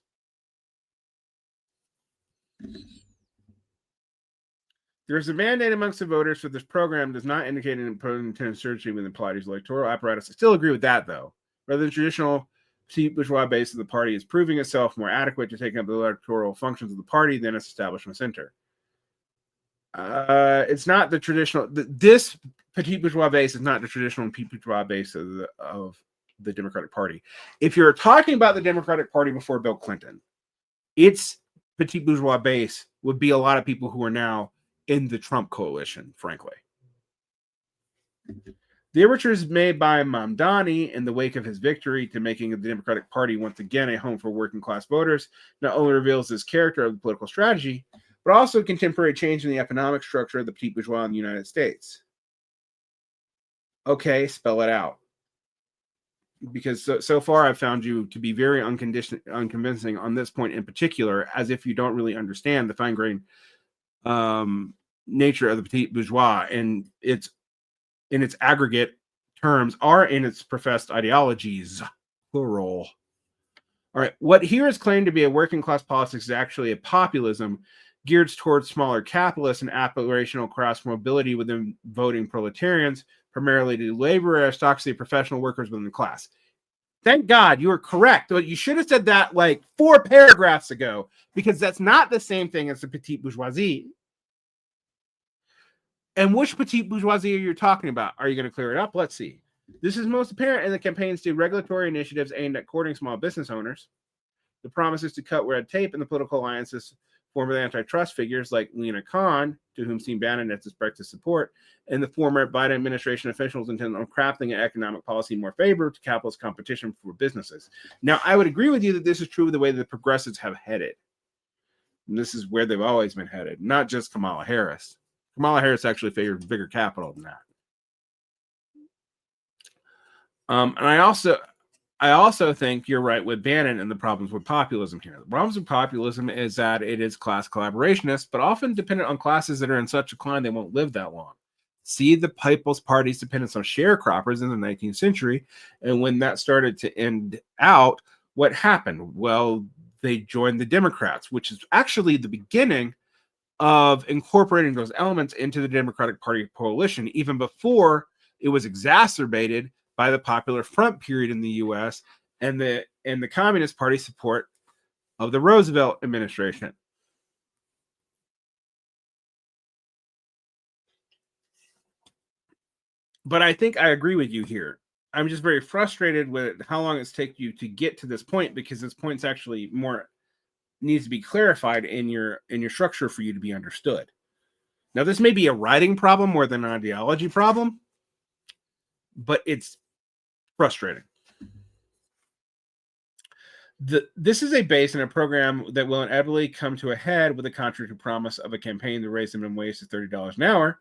There's a mandate amongst the voters for this program does not indicate an important insurgency within the party's electoral apparatus. I still agree with that, though. Rather than traditional petite bourgeois base of the party is proving itself more adequate to take up the electoral functions of the party than its establishment center. It's not the traditional. This petite bourgeois base is not the traditional petite bourgeois base of the Democratic Party. If you're talking about the Democratic Party before Bill Clinton, its petite bourgeois base would be a lot of people who are now in the Trump coalition, frankly. The overtures made by Mamdani in the wake of his victory to making the Democratic Party once again a home for working class voters not only reveals his character of the political strategy, but also a contemporary change in the economic structure of the petite bourgeois in the United States. Okay, spell it out. Because so far I've found you to be very unconvincing on this point in particular, as if you don't really understand the fine-grained nature of the petite bourgeois and its in its aggregate terms are in its professed ideologies, plural. All right. What here is claimed to be a working class politics is actually a populism geared towards smaller capitalists and aspirational class mobility within voting proletarians, primarily to labor aristocracy, professional workers within the class. Thank God you were correct. But you should have said that like 4 paragraphs ago, because that's not the same thing as the petite bourgeoisie. And which petite bourgeoisie are you talking about? Are you going to clear it up? Let's see. This is most apparent in the campaigns to regulatory initiatives aimed at courting small business owners, the promises to cut red tape, and the political alliances formed with antitrust figures like Lena Khan, to whom Steve Bannon has expressed his support, and the former Biden administration officials intent on crafting an economic policy more favorable to capitalist competition for businesses. Now, I would agree with you that this is true of the way the progressives have headed. And this is where they've always been headed, not just Kamala Harris. Kamala Harris actually favored bigger capital than that. And I also think you're right with Bannon and the problems with populism here. The problems with populism is that it is class collaborationist, but often dependent on classes that are in such decline they won't live that long. See the People's Party's dependence on sharecroppers in the 19th century, and when that started to end out, what happened? Well, they joined the Democrats, which is actually the beginning of incorporating those elements into the Democratic Party coalition, even before it was exacerbated by the Popular Front period in the U.S. and the Communist Party support of the Roosevelt administration. But I think I agree with you here. I'm just very frustrated with how long it's taken you to get to this point, because this point's actually more needs to be clarified in your structure for you to be understood. Now, this may be a writing problem more than an ideology problem, but it's frustrating. This is a base in a program that will inevitably come to a head with the contradictory promise of a campaign to raise minimum wage to $30 an hour,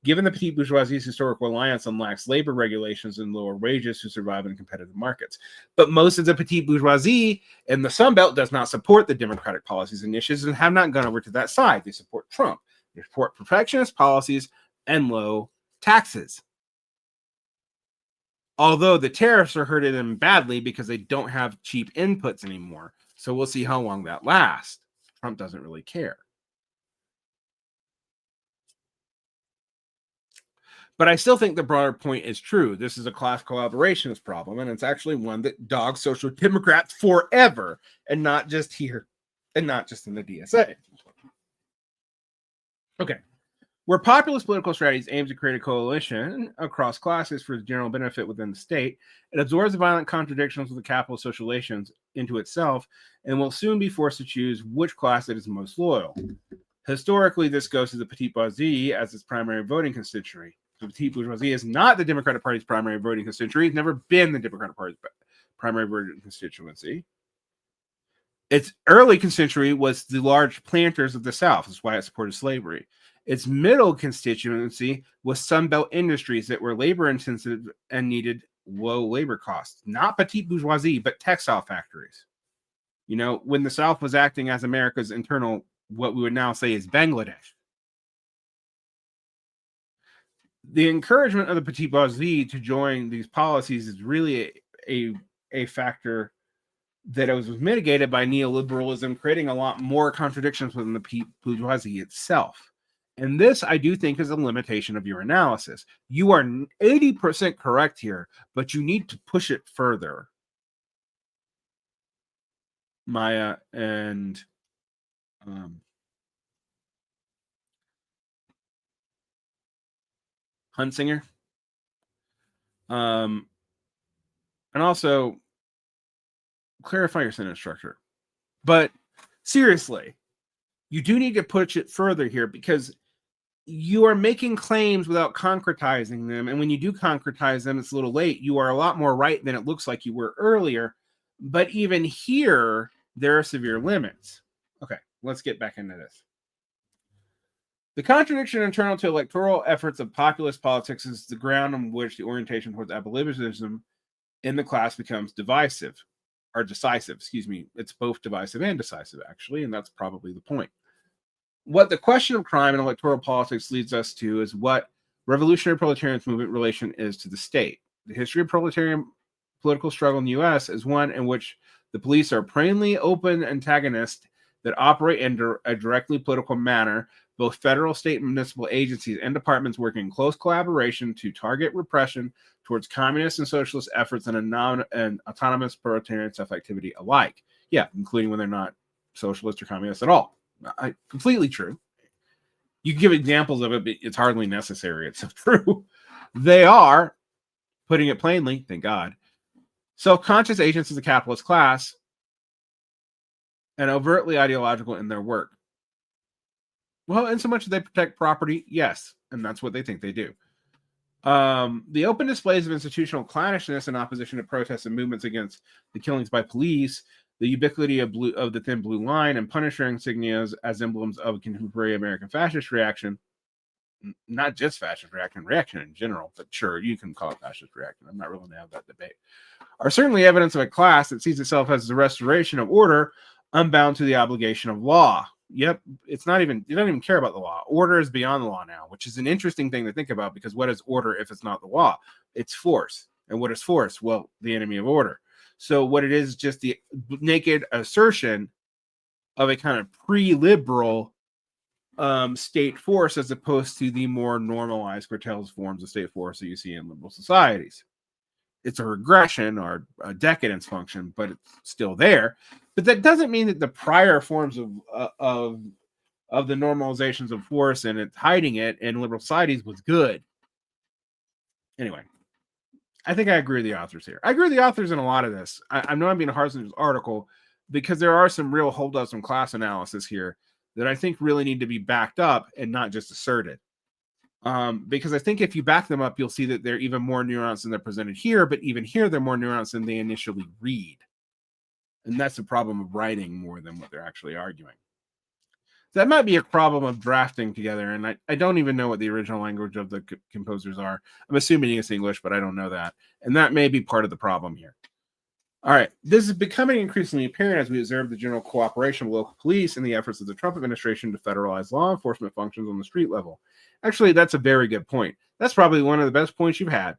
given the petite bourgeoisie's historical reliance on lax labor regulations and lower wages to survive in competitive markets. But most of the petite bourgeoisie in the Sun Belt does not support the Democratic policies and initiatives and have not gone over to that side. They support Trump. They support protectionist policies and low taxes. Although the tariffs are hurting them badly because they don't have cheap inputs anymore. So we'll see how long that lasts. Trump doesn't really care. But I still think the broader point is true. This is a class collaborationist problem, and it's actually one that dogs Social Democrats forever, and not just here, and not just in the DSA. Okay. Where populist political strategies aim to create a coalition across classes for the general benefit within the state, it absorbs the violent contradictions of the capitalist social relations into itself and will soon be forced to choose which class it is most loyal. Historically, this goes to the petite bourgeoisie as its primary voting constituency. The petite bourgeoisie is not the Democratic Party's primary voting constituency. It's never been the Democratic Party's primary voting constituency. Its early constituency was the large planters of the South. That's why it supported slavery. Its middle constituency was Sunbelt industries that were labor intensive and needed low labor costs. Not petite bourgeoisie, but textile factories. You know, when the South was acting as America's internal, what we would now say is Bangladesh. The encouragement of the petite bourgeoisie to join these policies is really a factor that was mitigated by neoliberalism, creating a lot more contradictions within the petite bourgeoisie itself. And this, I do think, is a limitation of your analysis. You are 80% correct here, but you need to push it further. Maya and Hunsinger. And also clarify your sentence structure. But seriously, you do need to push it further here, because you are making claims without concretizing them. And when you do concretize them, it's a little late. You are a lot more right than it looks like you were earlier. But even here, there are severe limits. Okay, let's get back into this. The contradiction internal to electoral efforts of populist politics is the ground on which the orientation towards abolitionism in the class becomes decisive. It's both divisive and decisive, actually, and that's probably the point. What the question of crime and electoral politics leads us to is what revolutionary proletarian movement relation is to the state. The history of proletarian political struggle in the U.S. is one in which The police are plainly open antagonists that operate in a directly political manner. Both federal, state, and municipal agencies and departments work in close collaboration to target repression towards communist and socialist efforts and autonomous proletarian self-activity alike. Yeah, including when they're not socialist or communist at all. Completely true. You can give examples of it, but it's hardly necessary. It's so true. They are, putting it plainly, thank God, self-conscious agents of the capitalist class and overtly ideological in their work. Well, in so much as they protect property, yes, and that's what they think they do. The open displays of institutional clannishness in opposition to protests and movements against the killings by police, the ubiquity of the thin blue line, and Punisher insignias as emblems of contemporary American fascist reaction, not just fascist reaction in general, but sure, you can call it fascist reaction. I'm not willing to have that debate. Are certainly evidence of a class that sees itself as the restoration of order, unbound to the obligation of law. Yep, you don't even care about the law. Order is beyond the law now, which is an interesting thing to think about, because what is order if it's not the law? It's force. And what is force? Well, the enemy of order. So what it is just the naked assertion of a kind of pre-liberal state force, as opposed to the more normalized curtailed forms of state force that you see in liberal societies. It's a regression or a decadence function, but it's still there. But that doesn't mean that the prior forms of the normalizations of force and it's hiding it in liberal societies was good. Anyway, I think I agree with the authors here. I agree with the authors in a lot of this. I know I'm being harsh in this article because there are some real holdups from class analysis here that I think really need to be backed up and not just asserted. Because I think if you back them up, you'll see that they're even more nuanced than they're presented here, but even here, they're more nuanced than they initially read. And that's the problem of writing more than what they're actually arguing. That might be a problem of drafting together, and I don't even know what the original language of the composers are. I'm assuming it's English, but I don't know that. And that may be part of the problem here. All right, this is becoming increasingly apparent as we observe the general cooperation of local police and the efforts of the Trump administration to federalize law enforcement functions on the street level. Actually, that's a very good point. That's probably one of the best points you've had.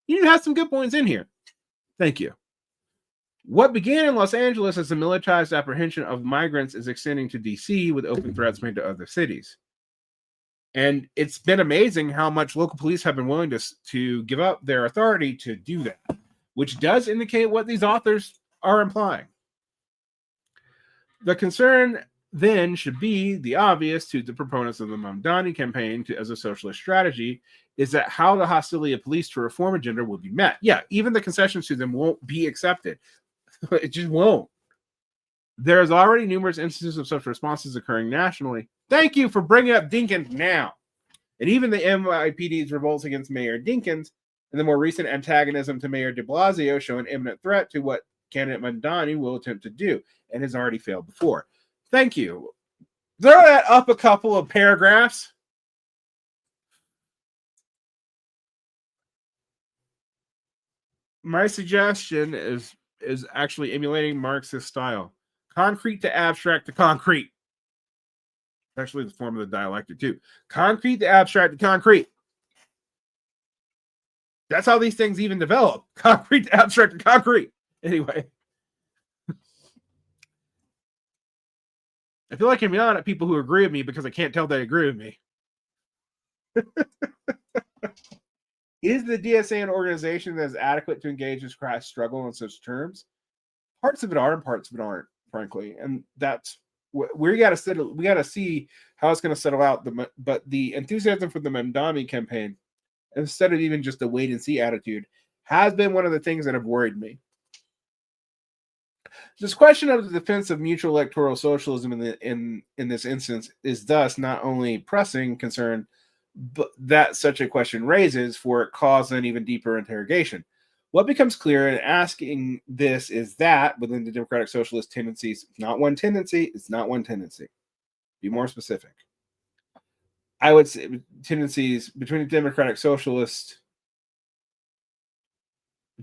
You have some good points in here. Thank you. What began in Los Angeles as a militarized apprehension of migrants is extending to D.C. with open threats made to other cities. And it's been amazing how much local police have been willing to give up their authority to do that, which does indicate what these authors are implying. The concern then should be the obvious to the proponents of the Mamdani campaign as a socialist strategy, is that how the hostility of police to reform agenda will be met. Yeah, even the concessions to them won't be accepted. It just won't. There's already numerous instances of such responses occurring nationally. Thank you for bringing up Dinkins now. And even the NYPD's revolts against Mayor Dinkins and the more recent antagonism to Mayor de Blasio show an imminent threat to what candidate Mamdani will attempt to do and has already failed before. Thank you. Throw that up a couple of paragraphs. My suggestion is actually emulating Marxist style. Concrete to abstract to concrete. Actually, the form of the dialectic too. Concrete to abstract to concrete. That's how these things even develop. Concrete to abstract to concrete. Anyway. I feel like I'm yelling at people who agree with me because I can't tell they agree with me. Is the DSA an organization that is adequate to engage this class struggle on such terms? Parts of it are and parts of it aren't, frankly. And that's we got to see how it's going to settle out. But the enthusiasm for the Mamdani campaign, instead of even just a wait and see attitude, has been one of the things that have worried me. This question of the defense of mutual electoral socialism in this instance is thus not only pressing concern, but that such a question raises, for it causes an even deeper interrogation. What becomes clear in asking this is that within the democratic socialist tendencies, it's not one tendency. Be more specific. I would say tendencies between the democratic socialist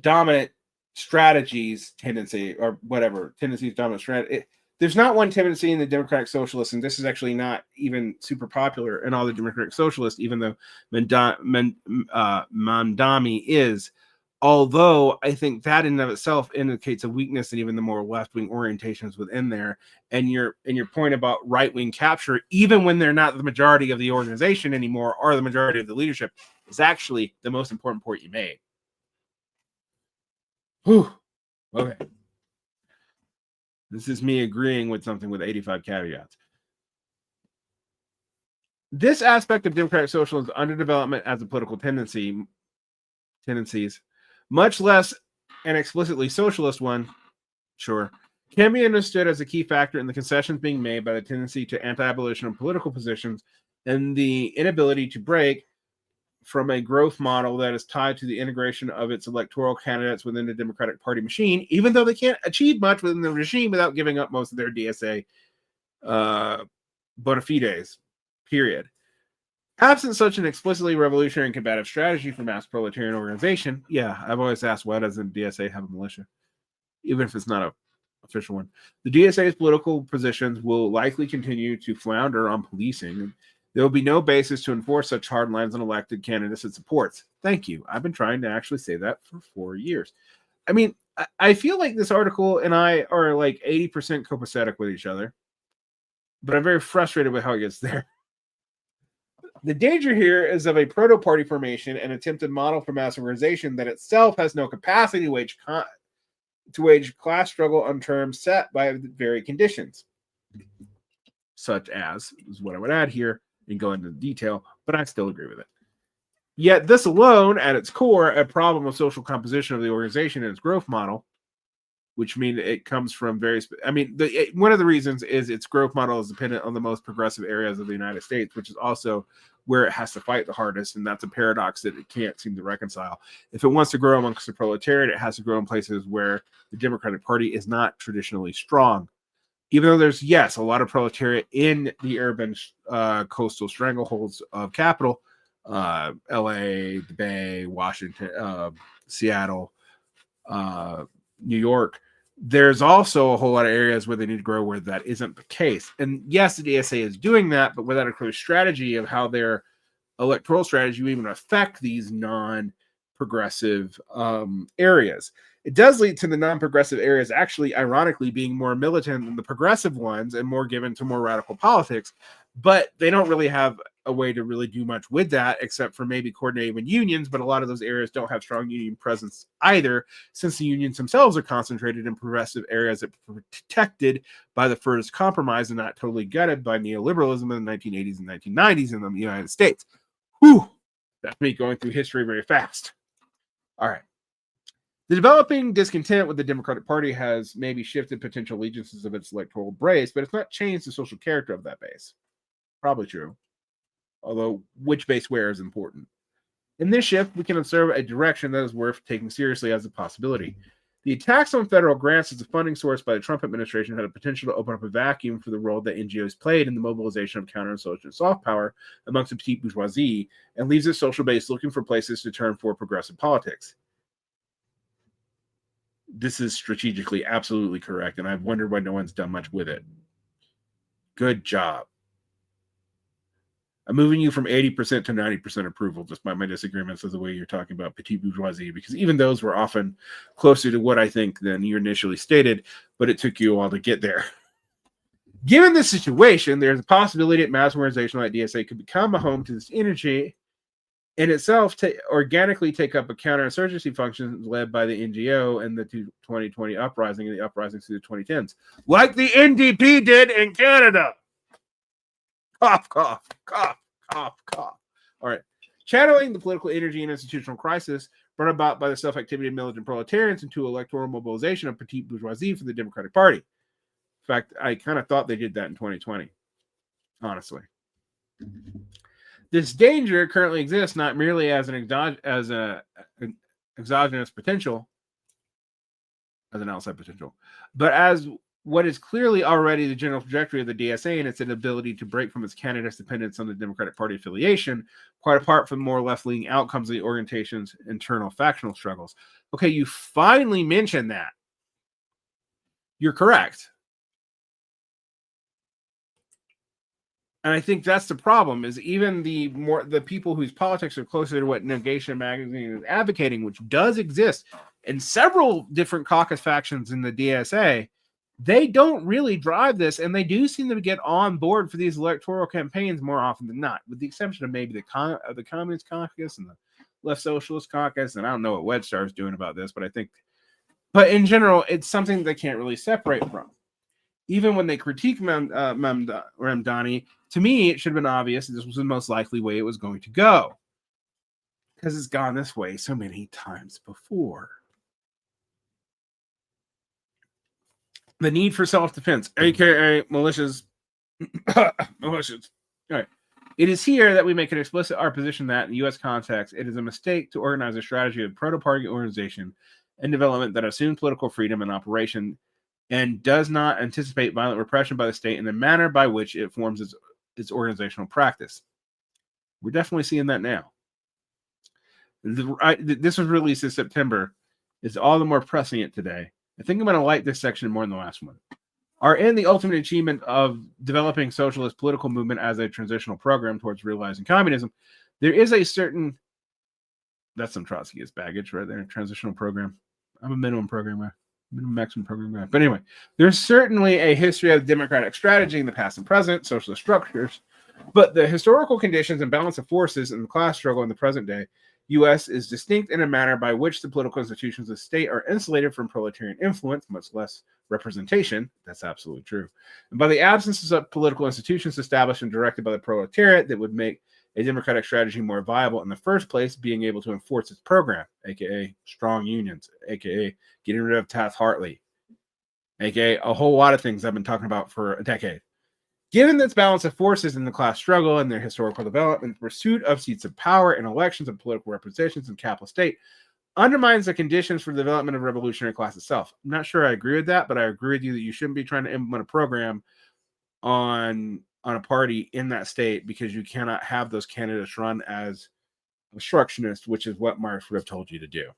dominant strategies tendency, or whatever, tendencies dominant strategy. There's not one tendency in the democratic socialists, and this is actually not even super popular in all the democratic socialists, even though Mamdani is. Although I think that in and of itself indicates a weakness in even the more left-wing orientations within there. And your point about right-wing capture, even when they're not the majority of the organization anymore or the majority of the leadership, is actually the most important point you made. Whew. Okay. This is me agreeing with something with 85 caveats. This aspect of democratic socialism is under development as a political tendencies, much less an explicitly socialist one, sure, can be understood as a key factor in the concessions being made by the tendency to anti-abolition of political positions and the inability to break from a growth model that is tied to the integration of its electoral candidates within the Democratic Party machine, even though they can't achieve much within the regime without giving up most of their DSA bona fides, period. Absent such an explicitly revolutionary and combative strategy for mass proletarian organization, yeah, I've always asked, why doesn't DSA have a militia? Even if it's not an official one. The DSA's political positions will likely continue to flounder on policing. There will be no basis to enforce such hard lines on elected candidates it supports. Thank you. I've been trying to actually say that for 4 years. I mean, I feel like this article and I are like 80% copacetic with each other, but I'm very frustrated with how it gets there. The danger here is of a proto-party formation and attempted model for mass organization that itself has no capacity to wage class struggle on terms set by very conditions, such as is what I would add here and go into detail, but I still agree with it. Yet this alone, at its core, a problem of social composition of the organization and its growth model, which means it comes from various. I mean, one of the reasons is its growth model is dependent on the most progressive areas of the United States, which is also where it has to fight the hardest, and that's a paradox that it can't seem to reconcile. If it wants to grow amongst the proletariat, it has to grow in places where the Democratic Party is not traditionally strong. Even though there's, yes, a lot of proletariat in the urban coastal strangleholds of capital, LA, the Bay, Washington, Seattle, New York, there's also a whole lot of areas where they need to grow where that isn't the case. And yes, the DSA is doing that, but without a clear strategy of how their electoral strategy will even affect these non-progressive areas. It does lead to the non-progressive areas actually, ironically, being more militant than the progressive ones and more given to more radical politics, but they don't really have a way to really do much with that except for maybe coordinating with unions, but a lot of those areas don't have strong union presence either, since the unions themselves are concentrated in progressive areas that were protected by the First Compromise and not totally gutted by neoliberalism in the 1980s and 1990s in the United States. Whew, that's me going through history very fast. All right. The developing discontent with the Democratic Party has maybe shifted potential allegiances of its electoral base, but it's not changed the social character of that base. Probably true. Although which base where is important. In this shift, we can observe a direction that is worth taking seriously as a possibility. The attacks on federal grants as a funding source by the Trump administration had a potential to open up a vacuum for the role that NGOs played in the mobilization of counter-insurgency and soft power amongst the petite bourgeoisie, and leaves its social base looking for places to turn for progressive politics. This is strategically absolutely correct, and I've wondered why no one's done much with it. Good job. I'm moving you from 80% to 90% approval, despite my disagreements with the way you're talking about petite bourgeoisie, because even those were often closer to what I think than you initially stated, but it took you a while to get there. Given this situation, there's a possibility that mass organization like DSA could become a home to this energy in itself organically take up a counterinsurgency function led by the NGO and the 2020 uprising and the uprisings through the 2010s, like the NDP did in Canada. Cough, cough, cough, cough, cough. All right. Channeling the political energy and institutional crisis brought about by the self-activity of militant proletarians into electoral mobilization of petite bourgeoisie for the Democratic Party. In fact, I kind of thought they did that in 2020, honestly. This danger currently exists not merely as an exogenous potential, as an outside potential, but as what is clearly already the general trajectory of the DSA and its inability to break from its candidates' dependence on the Democratic Party affiliation, quite apart from more left-leaning outcomes of the organization's internal factional struggles. Okay, you finally mentioned that. You're correct. And I think that's the problem, is even the people whose politics are closer to what Negation Magazine is advocating, which does exist in several different caucus factions in the DSA, they don't really drive this, and they do seem to get on board for these electoral campaigns more often than not, with the exception of maybe the Communist Caucus and the Left Socialist Caucus. And I don't know what Wedstar is doing about this, but in general, it's something they can't really separate from. Even when they critique Ramdani, to me, it should have been obvious that this was the most likely way it was going to go, because it's gone this way so many times before. The need for self-defense, aka militias. Militias. All right. It is here that we make it explicit our position that in the U.S. context, it is a mistake to organize a strategy of proto-party organization and development that assumes political freedom in operation and does not anticipate violent repression by the state in the manner by which it forms its organizational practice. We're definitely seeing that now. This was released in September. It's all the more prescient today. I think I'm going to like this section more than the last one. Are in the ultimate achievement of developing socialist political movement as a transitional program towards realizing communism, there is a certain... That's some Trotskyist baggage right there. Transitional program. I'm a minimum program guy. Maximum program guy. But anyway, there's certainly a history of democratic strategy in the past and present, socialist structures, but the historical conditions and balance of forces in the class struggle in the present day U.S. is distinct in a manner by which the political institutions of the state are insulated from proletarian influence, much less representation. That's absolutely true. And by the absence of political institutions established and directed by the proletariat that would make a democratic strategy more viable in the first place, being able to enforce its program, aka strong unions, aka getting rid of Taft-Hartley, aka a whole lot of things I've been talking about for a decade. Given this balance of forces in the class struggle and their historical development, the pursuit of seats of power in elections and political representations in capital state undermines the conditions for the development of revolutionary class itself. I'm not sure I agree with that, but I agree with you that you shouldn't be trying to implement a program on a party in that state, because you cannot have those candidates run as obstructionists, which is what Marx would have told you to do.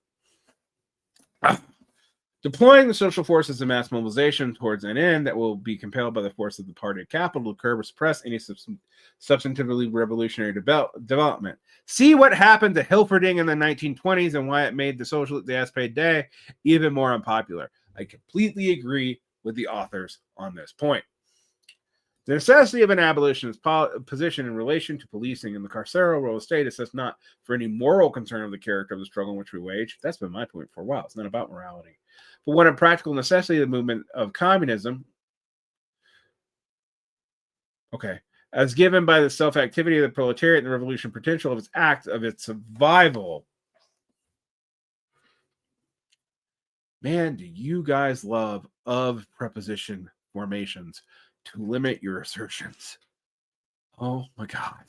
Deploying the social forces of mass mobilization towards an end that will be compelled by the force of the party of capital to curb or suppress any substantively revolutionary development. See what happened to Hilferding in the 1920s and why it made the Esprit Day even more unpopular. I completely agree with the authors on this point. The necessity of an abolitionist position in relation to policing and the carceral role of state is thus not for any moral concern of the character of the struggle in which we wage. That's been my point for a while. It's not about morality. But what a practical necessity of the movement of communism, as given by the self-activity of the proletariat and the revolution potential of its act of its survival. Man, do you guys love of preposition formations to limit your assertions? Oh my God.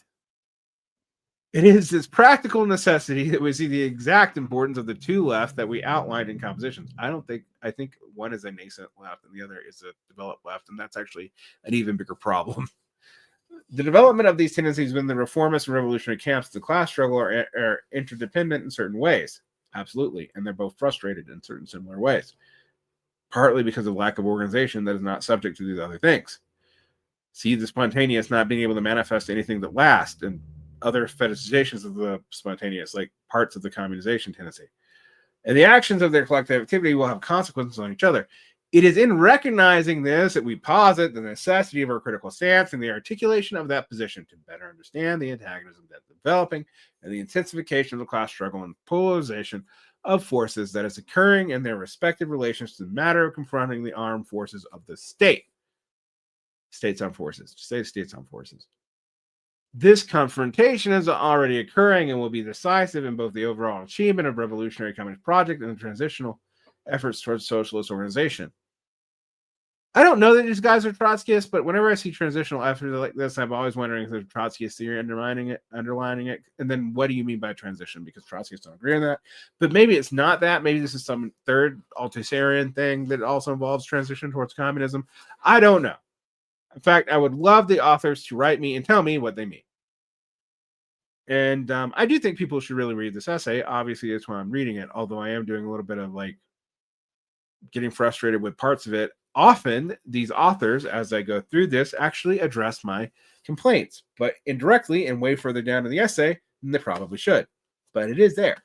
It is this practical necessity that we see the exact importance of the two left that we outlined in compositions. I think one is a nascent left and the other is a developed left, and that's actually an even bigger problem. The development of these tendencies within the reformist and revolutionary camps of the class struggle are interdependent in certain ways. Absolutely. And they're both frustrated in certain similar ways. Partly because of lack of organization that is not subject to these other things. See the spontaneous not being able to manifest anything that lasts, and other fetishizations of the spontaneous, like parts of the communization tendency. And the actions of their collective activity will have consequences on each other. It is in recognizing this that we posit the necessity of our critical stance and the articulation of that position to better understand the antagonism that's developing and the intensification of the class struggle and polarization of forces that is occurring in their respective relations to the matter of confronting the armed forces of the state. States armed forces. States armed forces. This confrontation is already occurring and will be decisive in both the overall achievement of revolutionary communist project and the transitional efforts towards socialist organization. I don't know that these guys are Trotskyists, but whenever I see transitional efforts like this, I'm always wondering if there's a Trotskyist theory underlining it. And then what do you mean by transition? Because Trotskyists don't agree on that. But maybe it's not that. Maybe this is some third Althusserian thing that also involves transition towards communism. I don't know. In fact, I would love the authors to write me and tell me what they mean. And I do think people should really read this essay. Obviously, that's why I'm reading it, although I am doing a little bit of like getting frustrated with parts of it. often these authors, as I go through this, actually address my complaints, but indirectly and way further down in the essay than they probably should. But it is there.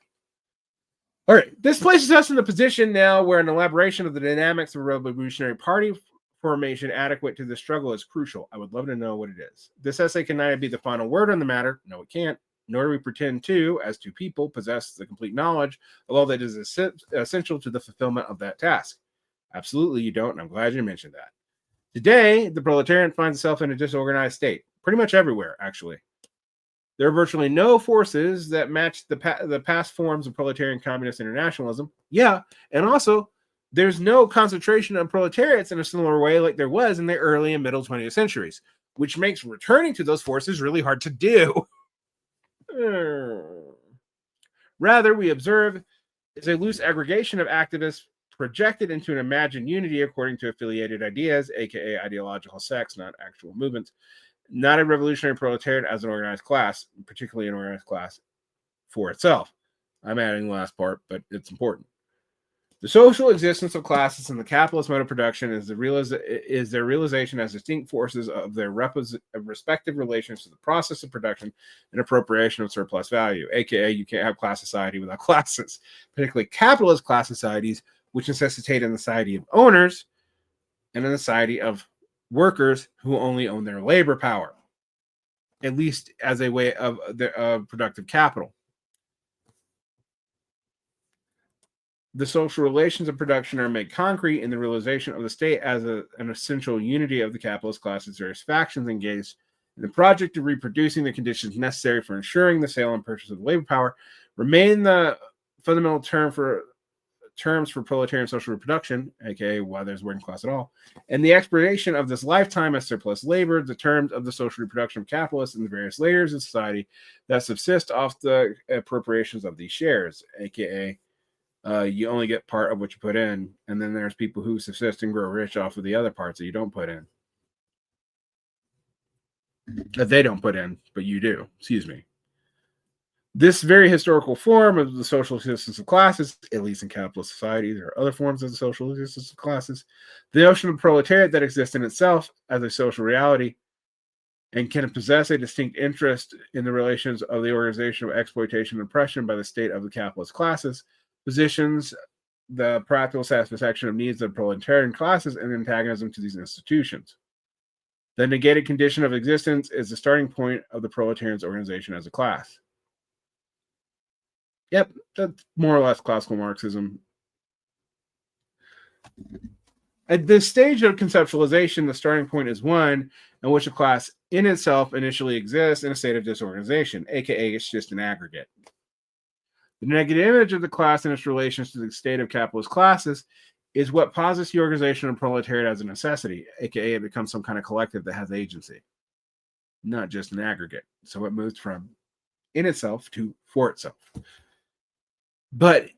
All right, this places us in a position now where an elaboration of the dynamics of a revolutionary party formation adequate to the struggle is crucial. I would love to know what it is. This essay can neither be the final word on the matter, no it can't, nor do we pretend to, as two people, possess the complete knowledge of all that is essential to the fulfillment of that task. Absolutely you don't, and I'm glad you mentioned that. Today, the proletariat finds itself in a disorganized state, pretty much everywhere, actually. There are virtually no forces that match the past forms of proletarian communist internationalism. Yeah, and also, there's no concentration on proletariats in a similar way like there was in the early and middle 20th centuries, which makes returning to those forces really hard to do. Rather, we observe is a loose aggregation of activists projected into an imagined unity according to affiliated ideas, aka ideological sects, not actual movements, not a revolutionary proletariat as an organized class, particularly an organized class for itself. I'm adding the last part, but it's important. The social existence of classes in the capitalist mode of production is their realization as distinct forces of their respective relations to the process of production and appropriation of surplus value, aka you can't have class society without classes, particularly capitalist class societies, which necessitate a society of owners and a society of workers who only own their labor power, at least as a way of productive capital. The social relations of production are made concrete in the realization of the state as an essential unity of the capitalist class's various factions engaged in the project of reproducing the conditions necessary for ensuring the sale and purchase of labor power remain the fundamental terms for proletarian social reproduction, aka why there's a working class at all, and the expiration of this lifetime as surplus labor, the terms of the social reproduction of capitalists in the various layers of society that subsist off the appropriations of these shares, aka you only get part of what you put in, and then there's people who subsist and grow rich off of the other parts that you don't put in. That they don't put in, but you do. Excuse me. This very historical form of the social existence of classes, at least in capitalist society, there are other forms of the social existence of classes. The notion of proletariat that exists in itself as a social reality and can possess a distinct interest in the relations of the organization of exploitation and oppression by the state of the capitalist classes, positions the practical satisfaction of needs of proletarian classes and antagonism to these institutions. The negated condition of existence is the starting point of the proletarian's organization as a class. Yep, that's more or less classical Marxism. At this stage of conceptualization, the starting point is one in which a class in itself initially exists in a state of disorganization, aka it's just an aggregate. The negative image of the class and its relations to the state of capitalist classes is what posits the organization of proletariat as a necessity, aka it becomes some kind of collective that has agency, not just an aggregate. So it moves from in itself to for itself. But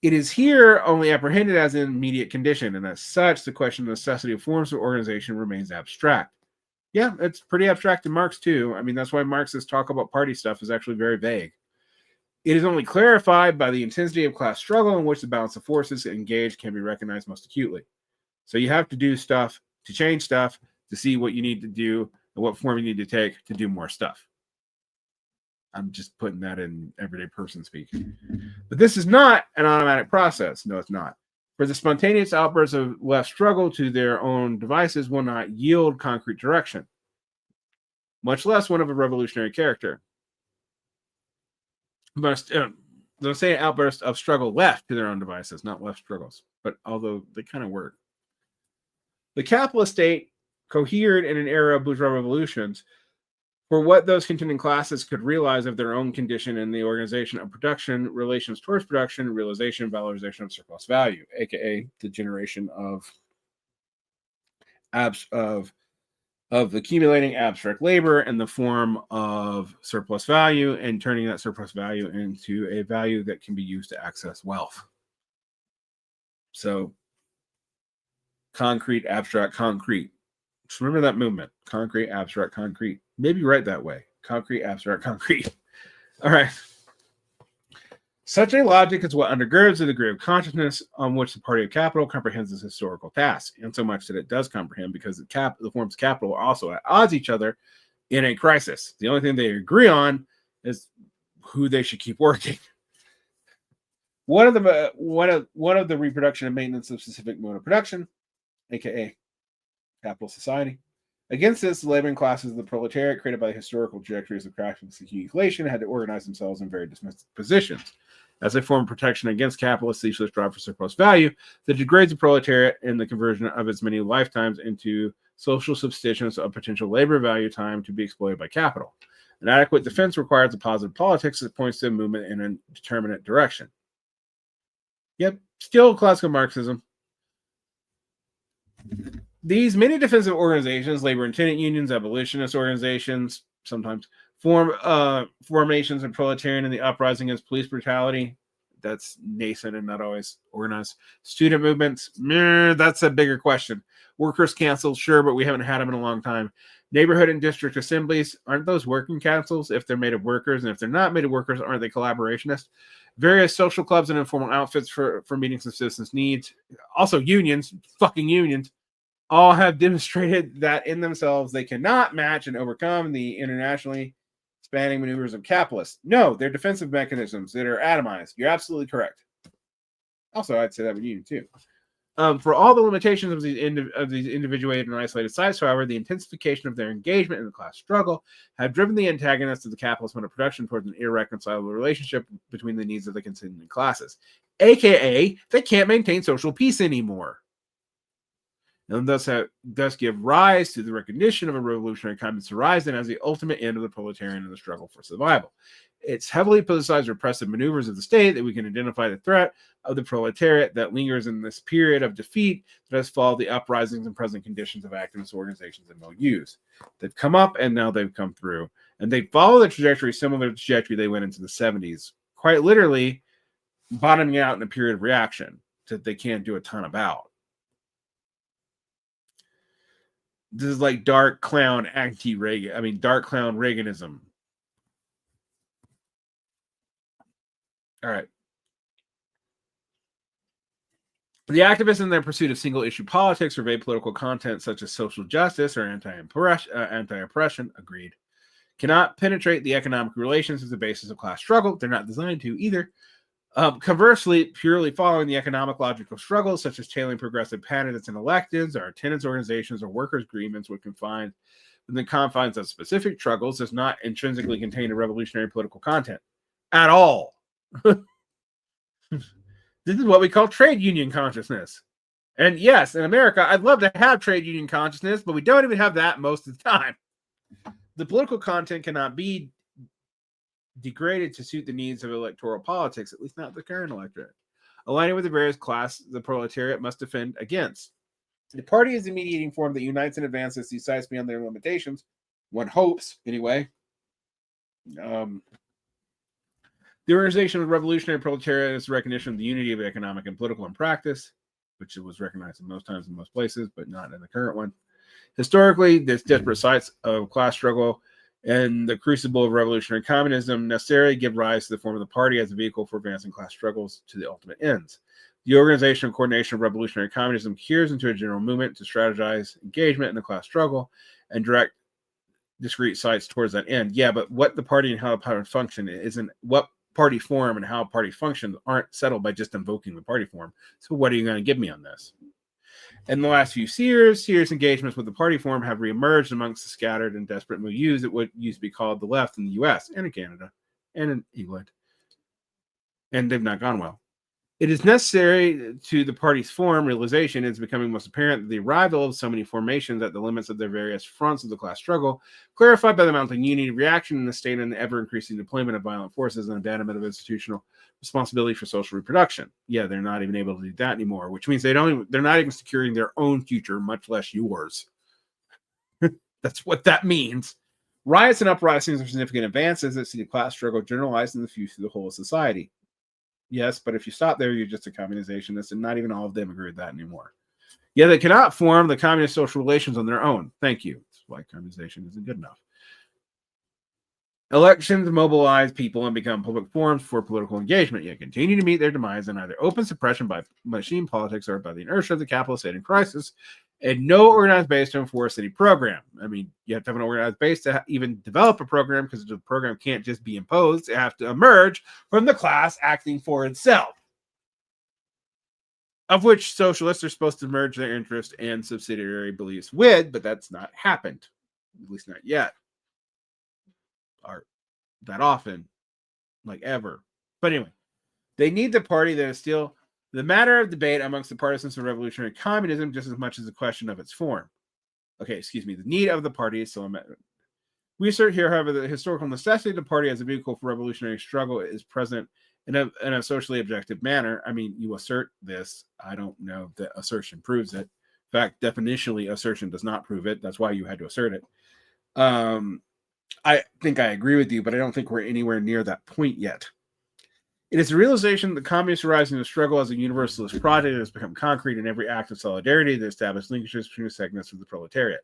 it is here only apprehended as an immediate condition, and as such, the question of the necessity of forms of organization remains abstract. Yeah, it's pretty abstract in Marx too. I mean, that's why Marx's talk about party stuff is actually very vague. It is only clarified by the intensity of class struggle in which the balance of forces engaged can be recognized most acutely. So you have to do stuff to change stuff to see what you need to do and what form you need to take to do more stuff. I'm just putting that in everyday person speak. But this is not an automatic process. No, it's not. For the spontaneous outbursts of left struggle to their own devices will not yield concrete direction, much less one of a revolutionary character. But they'll say an outburst of struggle left to their own devices, not left struggles. But although they kind of work. The capitalist state cohered in an era of bourgeois revolutions for what those contending classes could realize of their own condition in the organization of production, relations towards production, realization, valorization of surplus value, aka the generation of accumulating abstract labor in the form of surplus value and turning that surplus value into a value that can be used to access wealth. So, concrete, abstract, concrete. Just remember that movement. Concrete, abstract, concrete. Maybe write that way. Concrete, abstract, concrete. All right. Such a logic is what undergirds the degree of consciousness on which the party of capital comprehends its historical task, and so much that it does comprehend because the forms of capital are also at odds each other in a crisis. The only thing they agree on is who they should keep working. One of the reproduction and maintenance of specific mode of production, aka capital society. Against this, the laboring classes of the proletariat, created by the historical trajectories of capitalist accumulation, had to organize themselves in very dismissive positions. As a form of protection against capitalist ceaseless drive for surplus value that degrades the proletariat in the conversion of its many lifetimes into social substitutions of potential labor value time to be exploited by capital. An adequate defense requires a positive politics that points to a movement in a determinate direction. Yep, still classical Marxism. These many defensive organizations, labor and tenant unions, abolitionist organizations, sometimes formations of proletarian in the uprising against police brutality. That's nascent and not always organized. Student movements, that's a bigger question. Workers' councils, sure, but we haven't had them in a long time. Neighborhood and district assemblies, aren't those working councils if they're made of workers? And if they're not made of workers, aren't they collaborationists? Various social clubs and informal outfits for meetings of citizens' needs. Also unions, fucking unions, all have demonstrated that in themselves they cannot match and overcome the internationally spanning maneuvers of capitalists. No, they're defensive mechanisms that are atomized. You're absolutely correct. Also, I'd say that with union too. For all the limitations of these individuated and isolated sites, however, the intensification of their engagement in the class struggle have driven the antagonists of the capitalist mode of production towards an irreconcilable relationship between the needs of the contending classes, aka they can't maintain social peace anymore, and thus give rise to the recognition of a revolutionary communist horizon as the ultimate end of the proletarian in the struggle for survival. It's heavily politicized repressive maneuvers of the state that we can identify the threat of the proletariat that lingers in this period of defeat that has followed the uprisings and present conditions of activist organizations and milieus. They've come up and now they've come through. And they follow the trajectory similar to the trajectory they went into the 70s, quite literally bottoming out in a period of reaction that they can't do a ton about. This is like dark clown anti-Reagan. Dark clown Reaganism. All right. The activists in their pursuit of single-issue politics or vague political content such as social justice or anti-oppression, agreed, cannot penetrate the economic relations as the basis of class struggle. They're not designed to either. Conversely, purely following the economic logical struggles, such as tailing progressive candidates in elections or tenants organizations or workers' agreements within the confines of specific struggles, does not intrinsically contain a revolutionary political content at all. This is what we call trade union consciousness. And yes, in America, I'd love to have trade union consciousness, but we don't even have that most of the time. The political content cannot be degraded to suit the needs of electoral politics, at least not the current electorate. Aligning with the various classes the proletariat must defend against. The party is the mediating form that unites and advances these sites beyond their limitations. One hopes, anyway. The organization of the revolutionary proletariat is recognition of the unity of economic and political in practice, which was recognized in most times in most places, but not in the current one. Historically, this disparate sites of class struggle and the crucible of revolutionary communism necessarily give rise to the form of the party as a vehicle for advancing class struggles to the ultimate ends. The organization and coordination of revolutionary communism cures into a general movement to strategize engagement in the class struggle and direct discrete sites towards that end. Yeah, but what the party and how the party function isn't what party form and how party functions aren't settled by just invoking the party form. So what are you going to give me on this? In the last few years, serious engagements with the party form have reemerged amongst the scattered and desperate milieus that would used to be called the left in the US and in Canada and in England. And they've not gone well. It is necessary to the party's form realization. It's becoming most apparent that the arrival of so many formations at the limits of their various fronts of the class struggle, clarified by the mounting unity reaction in the state and the ever-increasing deployment of violent forces and abandonment of institutional responsibility for social reproduction. Yeah, they're not even able to do that anymore, which means they're not even securing their own future, much less yours. That's what that means. Riots and uprisings are significant advances that see the class struggle generalized and diffused through the whole of society. Yes, but if you stop there, you're just a communizationist, and not even all of them agree with that anymore. Yeah, they cannot form the communist social relations on their own. Thank you. That's why communization isn't good enough. Elections mobilize people and become public forums for political engagement, yet continue to meet their demise in either open suppression by machine politics or by the inertia of the capitalist state in crisis, and no organized base to enforce any program. I mean, you have to have an organized base to even develop a program, because the program can't just be imposed. It has to emerge from the class acting for itself, of which socialists are supposed to merge their interest and subsidiary beliefs with, but that's not happened, at least not yet, or that often, like ever. But anyway, they need the party that is still the matter of debate amongst the partisans of revolutionary communism just as much as the question of its form. Okay, excuse me. The need of the party is still a matter. We assert here, however, that the historical necessity of the party as a vehicle for revolutionary struggle is present in a socially objective manner. I mean, you assert this. I don't know that assertion proves it. In fact, definitionally, assertion does not prove it. That's why you had to assert it. I think I agree with you, but I don't think we're anywhere near that point yet. It is the realization that the communists arising in the struggle as a universalist project that has become concrete in every act of solidarity that established linkages between the segments of the proletariat.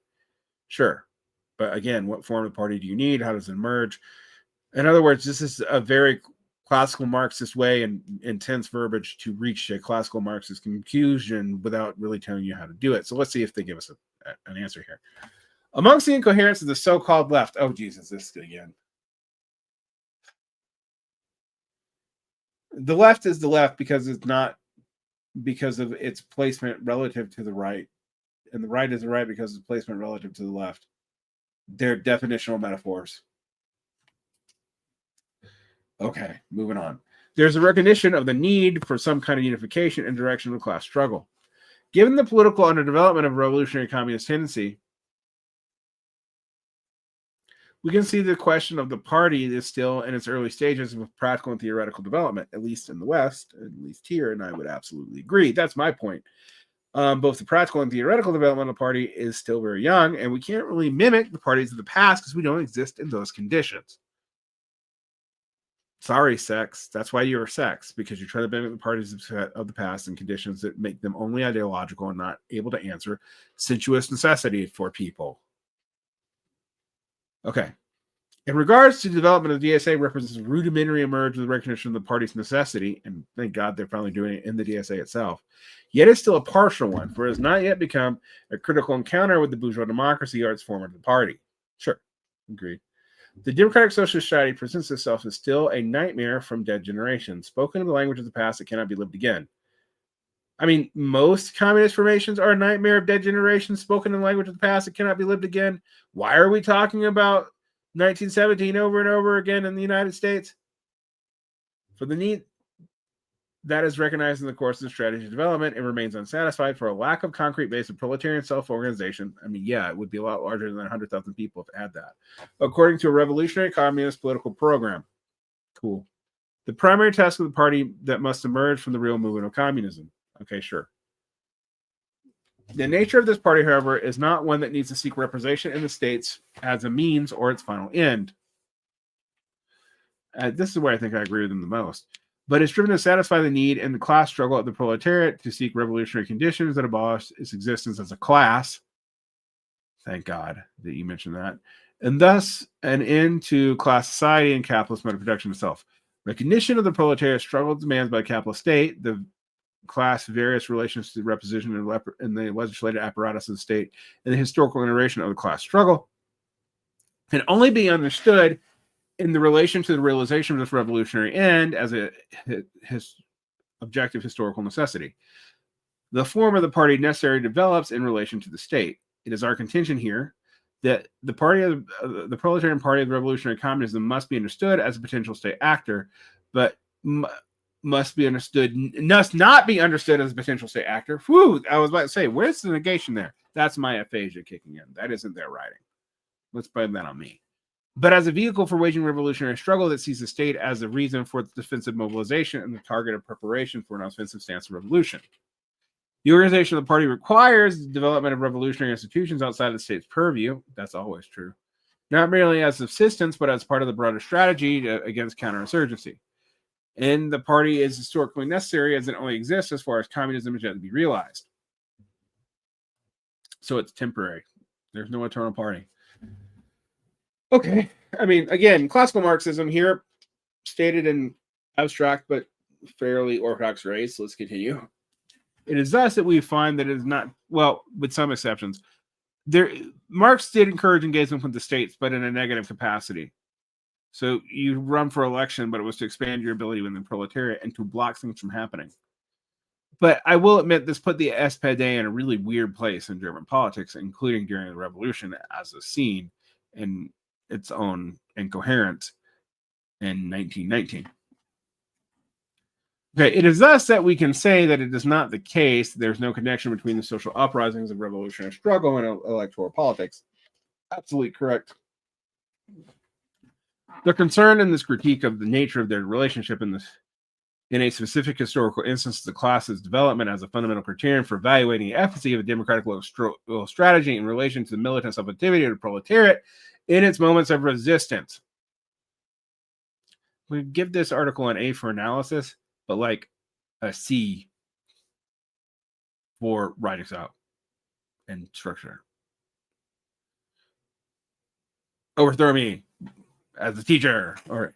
Sure. But again, what form of party do you need? How does it emerge? In other words, this is a very classical Marxist way and intense verbiage to reach a classical Marxist conclusion without really telling you how to do it. So let's see if they give us an answer here. Amongst the incoherence of the so-called left. Oh, Jesus, this again. The left is the left because it's not because of its placement relative to the right, and the right is the right because of its placement relative to the left. They're definitional metaphors. Okay, moving on. There's a recognition of the need for some kind of unification and direction of the class struggle. Given the political underdevelopment of revolutionary communist tendency, we can see the question of the party is still in its early stages of practical and theoretical development, at least in the West, at least here, and I would absolutely agree. That's my point. Both the practical and theoretical development of the party is still very young, and we can't really mimic the parties of the past because we don't exist in those conditions. Sorry, sex. That's why you're sex, because you try to mimic the parties of the past in conditions that make them only ideological and not able to answer sensuous necessity for people. Okay. In regards to the development of the DSA represents a rudimentary emerge with recognition of the party's necessity, and thank God they're finally doing it in the DSA itself. Yet it's still a partial one, for it has not yet become a critical encounter with the bourgeois democracy or its form of the party. Sure, agreed. The democratic socialist society presents itself as still a nightmare from dead generations, spoken in the language of the past that cannot be lived again. I mean, most communist formations are a nightmare of dead generations, spoken in the language of the past that cannot be lived again. Why are we talking about 1917 over and over again in the United States? For the need that is recognized in the course of strategy development, it remains unsatisfied for a lack of concrete base of proletarian self-organization. I mean, yeah, it would be a lot larger than 100,000 people if it had that. According to a revolutionary communist political program. Cool. The primary task of the party that must emerge from the real movement of communism. Okay, sure. The nature of this party, however, is not one that needs to seek representation in the states as a means or its final end. This is where I think I agree with them the most. But it's driven to satisfy the need in the class struggle of the proletariat to seek revolutionary conditions that abolish its existence as a class. Thank God that you mentioned that. And thus an end to class society and capitalist mode of production itself. Recognition of the proletariat struggle demands by the capitalist state, the class various relations to the reposition in the legislative apparatus of the state, and the historical iteration of the class struggle can only be understood in the relation to the realization of this revolutionary end as his objective historical necessity. The form of the party necessary develops in relation to the state. It is our contention here that the proletarian party of the revolutionary communism must be understood as a potential state actor, but must not be understood as a potential state actor. Whew, I was about to say, where's the negation there? That's my aphasia kicking in. That isn't their writing. Let's blame that on me. But as a vehicle for waging revolutionary struggle that sees the state as a reason for its defensive mobilization and the target of preparation for an offensive stance of revolution. The organization of the party requires the development of revolutionary institutions outside of the state's purview. That's always true. Not merely as subsistence, but as part of the broader strategy against counterinsurgency. And the party is historically necessary as it only exists as far as communism is yet to be realized. So it's temporary. There's no eternal party. Okay. I mean, again, classical Marxism here stated in abstract but fairly orthodox ways. Let's continue. It is thus that we find that it is not, well, with some exceptions, Marx did encourage engagement with the states, but in a negative capacity. So you run for election, but it was to expand your ability within the proletariat and to block things from happening. But I will admit this put the SPD in a really weird place in German politics, including during the revolution as a scene in its own incoherence in 1919. Okay, it is thus that we can say that it is not the case. There's no connection between the social uprisings of revolutionary struggle and electoral politics. Absolutely correct. The concern in this critique of the nature of their relationship in a specific historical instance of the class's development as a fundamental criterion for evaluating the efficacy of a democratic political strategy in relation to the militant subjectivity of the proletariat in its moments of resistance. We give this article an A for analysis, but like a C for writing style and structure. Overthrow me as a teacher. All right.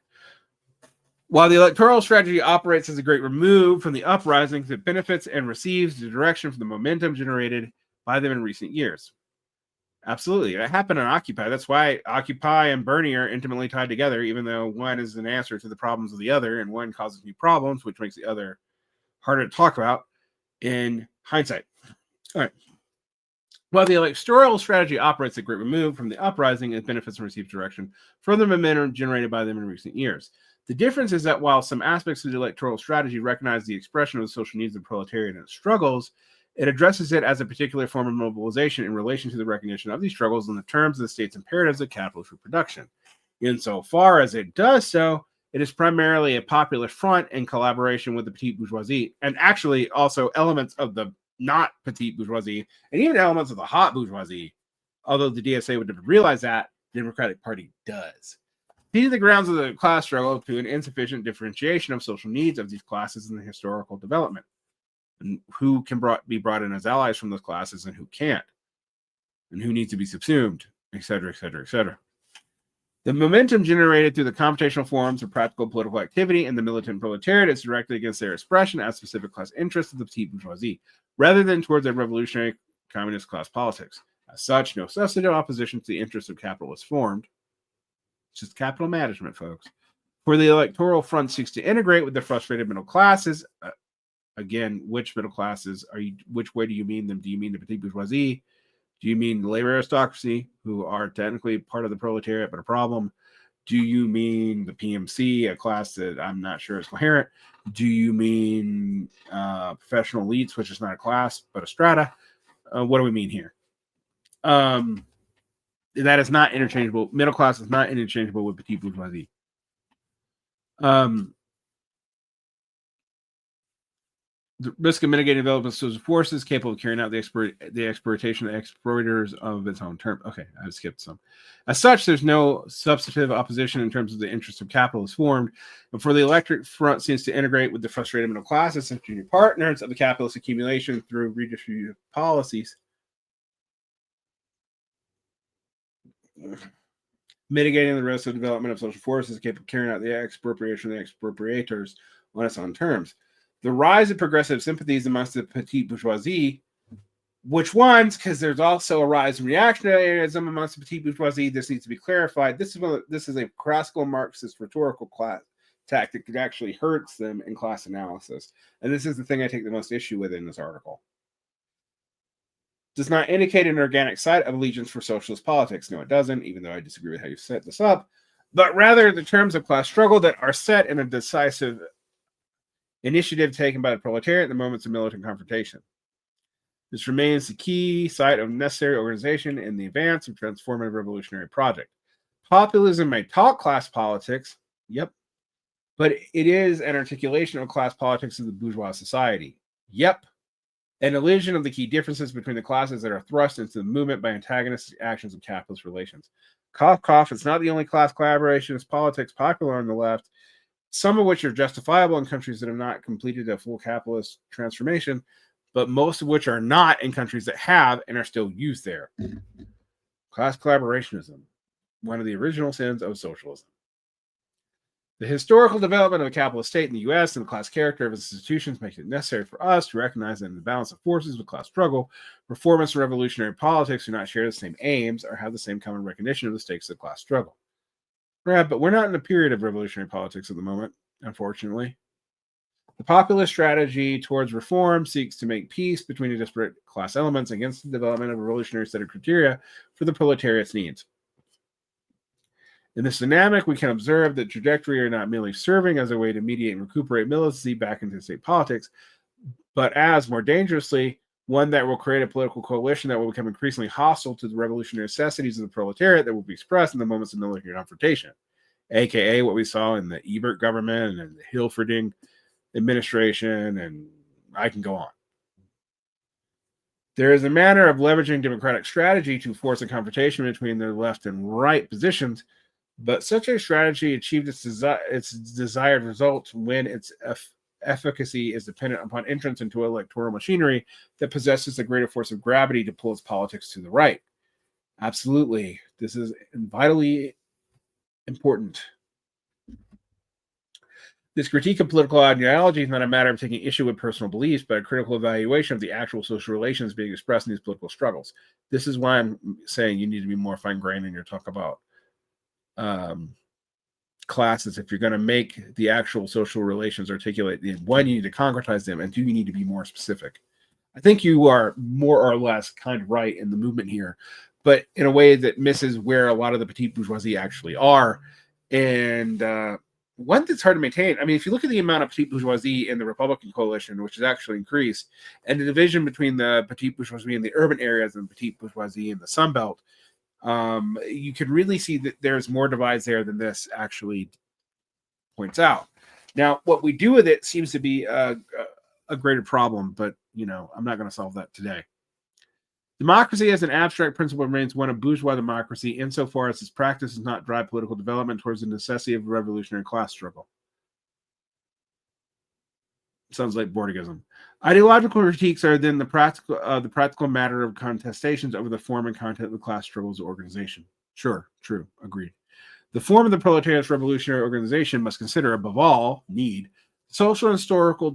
While the electoral strategy operates as a great remove from the uprisings, it benefits and receives the direction from the momentum generated by them in recent years. Absolutely. It happened on Occupy. That's why Occupy and Bernie are intimately tied together, even though one is an answer to the problems of the other, and one causes new problems, which makes the other harder to talk about in hindsight. All right. While the electoral strategy operates a great remove from the uprising, it benefits and receives direction from the momentum generated by them in recent years. The difference is that while some aspects of the electoral strategy recognize the expression of the social needs of the proletariat and its struggles, it addresses it as a particular form of mobilization in relation to the recognition of these struggles in the terms of the state's imperatives of capitalist reproduction. Insofar as it does so, it is primarily a populist front in collaboration with the petite bourgeoisie, and actually also elements of the not petite bourgeoisie, and even elements of the hot bourgeoisie. Although the DSA would never realize that, the Democratic Party does. These are the grounds of the class struggle to an insufficient differentiation of social needs of these classes in the historical development, and who can be brought in as allies from those classes and who can't, and who needs to be subsumed, etc., etc., etc. The momentum generated through the computational forms of practical political activity in the militant proletariat is directed against their expression as specific class interests of the petite bourgeoisie, rather than towards a revolutionary communist class politics. As such, no substantive opposition to the interests of capital is formed. It's just capital management, folks. For the electoral front seeks to integrate with the frustrated middle classes. Again, which middle classes are you? Which way do you mean them? Do you mean the petite bourgeoisie? Do you mean the labor aristocracy, who are technically part of the proletariat but a problem? Do you mean the PMC, a class that I'm not sure is coherent? Do you mean professional elites, which is not a class but a strata? What do we mean here? That is not interchangeable. Middle class is not interchangeable with petite bourgeoisie. The risk of mitigating development of social forces capable of carrying out the exploitation of exploiters of its own term. Okay, I skipped some. As such, there's no substantive opposition in terms of the interest of capital is formed, and for the electric front seems to integrate with the frustrated middle classes and junior partners of the capitalist accumulation through redistributive policies. Mitigating the risk of development of social forces capable of carrying out the expropriation of the expropriators on its own terms. The rise of progressive sympathies amongst the petite bourgeoisie, which ones? Because there's also a rise in reactionaryism amongst the petite bourgeoisie. This needs to be clarified. This is a classical Marxist rhetorical class tactic that actually hurts them in class analysis. And this is the thing I take the most issue with in this article. Does not indicate an organic side of allegiance for socialist politics. No, it doesn't, even though I disagree with how you set this up. But rather the terms of class struggle that are set in a decisive initiative taken by the proletariat in the moments of militant confrontation. This remains the key site of necessary organization in the advance of transformative revolutionary project. Populism may talk class politics, yep, but it is an articulation of class politics of the bourgeois society, yep, an illusion of the key differences between the classes that are thrust into the movement by antagonistic actions of capitalist relations. Cough, cough, it's not the only class collaborationist politics popular on the left, some of which are justifiable in countries that have not completed a full capitalist transformation, but most of which are not in countries that have and are still used there. Class collaborationism. one of the original sins of socialism. The historical development of a capitalist state in the U.S. and the class character of its institutions makes it necessary for us to recognize that in the balance of forces with class struggle, reformist and revolutionary politics do not share the same aims or have the same common recognition of the stakes of the class struggle. Right, but we're not in a period of revolutionary politics at the moment, unfortunately. The populist strategy towards reform seeks to make peace between the disparate class elements against the development of a revolutionary set of criteria for the proletariat's needs. In this dynamic, we can observe that trajectory are not merely serving as a way to mediate and recuperate militancy back into state politics, but as, more dangerously, one that will create a political coalition that will become increasingly hostile to the revolutionary necessities of the proletariat that will be expressed in the moments of military confrontation, aka what we saw in the Ebert government and the Hilferding administration, and I can go on. There is a manner of leveraging democratic strategy to force a confrontation between the left and right positions, but such a strategy achieved its desired result when its efficacy is dependent upon entrance into electoral machinery that possesses a greater force of gravity to pull its politics to the right. Absolutely. This is vitally important. This critique of political ideology is not a matter of taking issue with personal beliefs, but a critical evaluation of the actual social relations being expressed in these political struggles. This is why I'm saying you need to be more fine-grained in your talk about classes. If you're going to make the actual social relations articulate, one, you need to concretize them, and two, you need to be more specific. I think you are more or less kind of right in the movement here, but in a way that misses where a lot of the petite bourgeoisie actually are. And one that's hard to maintain. I mean, if you look at the amount of petite bourgeoisie in the Republican coalition, which has actually increased, and the division between the petite bourgeoisie in the urban areas and the petite bourgeoisie in the Sun Belt, you can really see that there's more divides there than this actually points out. Now, what we do with it seems to be a greater problem, but, I'm not going to solve that today. Democracy as an abstract principle remains one of bourgeois democracy insofar as its practice does not drive political development towards the necessity of a revolutionary class struggle. Sounds like Bordigism. Ideological critiques are then the practical matter of contestations over the form and content of the class struggles organization. Sure, true, agreed. The form of the proletariat's revolutionary organization must consider, above all, need, social and historical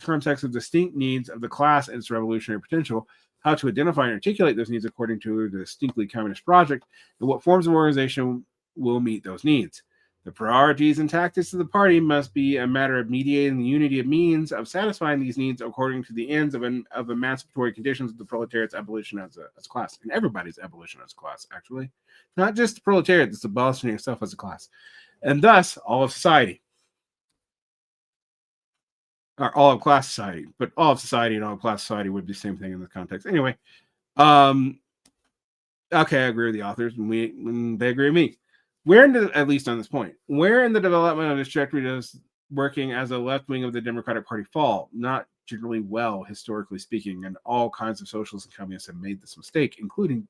context of distinct needs of the class and its revolutionary potential, how to identify and articulate those needs according to the distinctly communist project, and what forms of organization will meet those needs. The priorities and tactics of the party must be a matter of mediating the unity of means of satisfying these needs according to the ends of emancipatory conditions of the proletariat's abolition as a class, and everybody's abolition as a class, actually. Not just the proletariat that's abolishing itself as a class. And thus, all of society. Or all of class society, but all of society and all of class society would be the same thing in this context. Anyway, okay, I agree with the authors, and they agree with me. At least on this point, where in the development of this trajectory does working as a left wing of the Democratic Party fall? Not generally well, historically speaking, and all kinds of socialists and communists have made this mistake, including the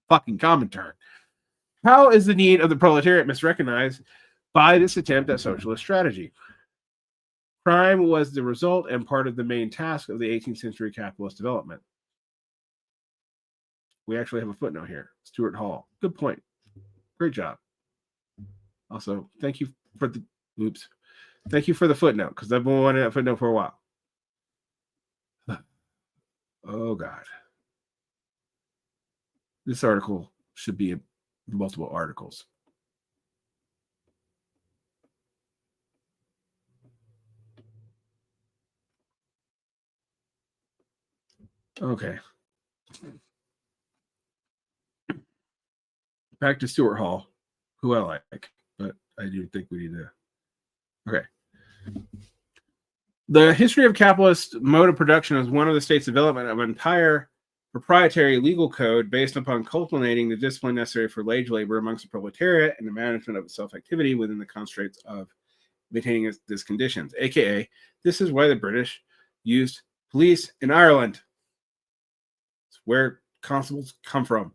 fucking Comintern. How is the need of the proletariat misrecognized by this attempt at socialist strategy? Crime was the result and part of the main task of the 18th century capitalist development. We actually have a footnote here. Stuart Hall. Good point. Great job. Also, thank you for the footnote, because I've been wanting that footnote for a while. Oh, God. This article should be in multiple articles. Okay. Back to Stuart Hall, who I like, but I do think we need to. Okay. The history of capitalist mode of production is one of the state's development of an entire proprietary legal code based upon culminating the discipline necessary for wage labor amongst the proletariat and the management of its self-activity within the constraints of maintaining these conditions. AKA, this is why the British used police in Ireland. It's where constables come from.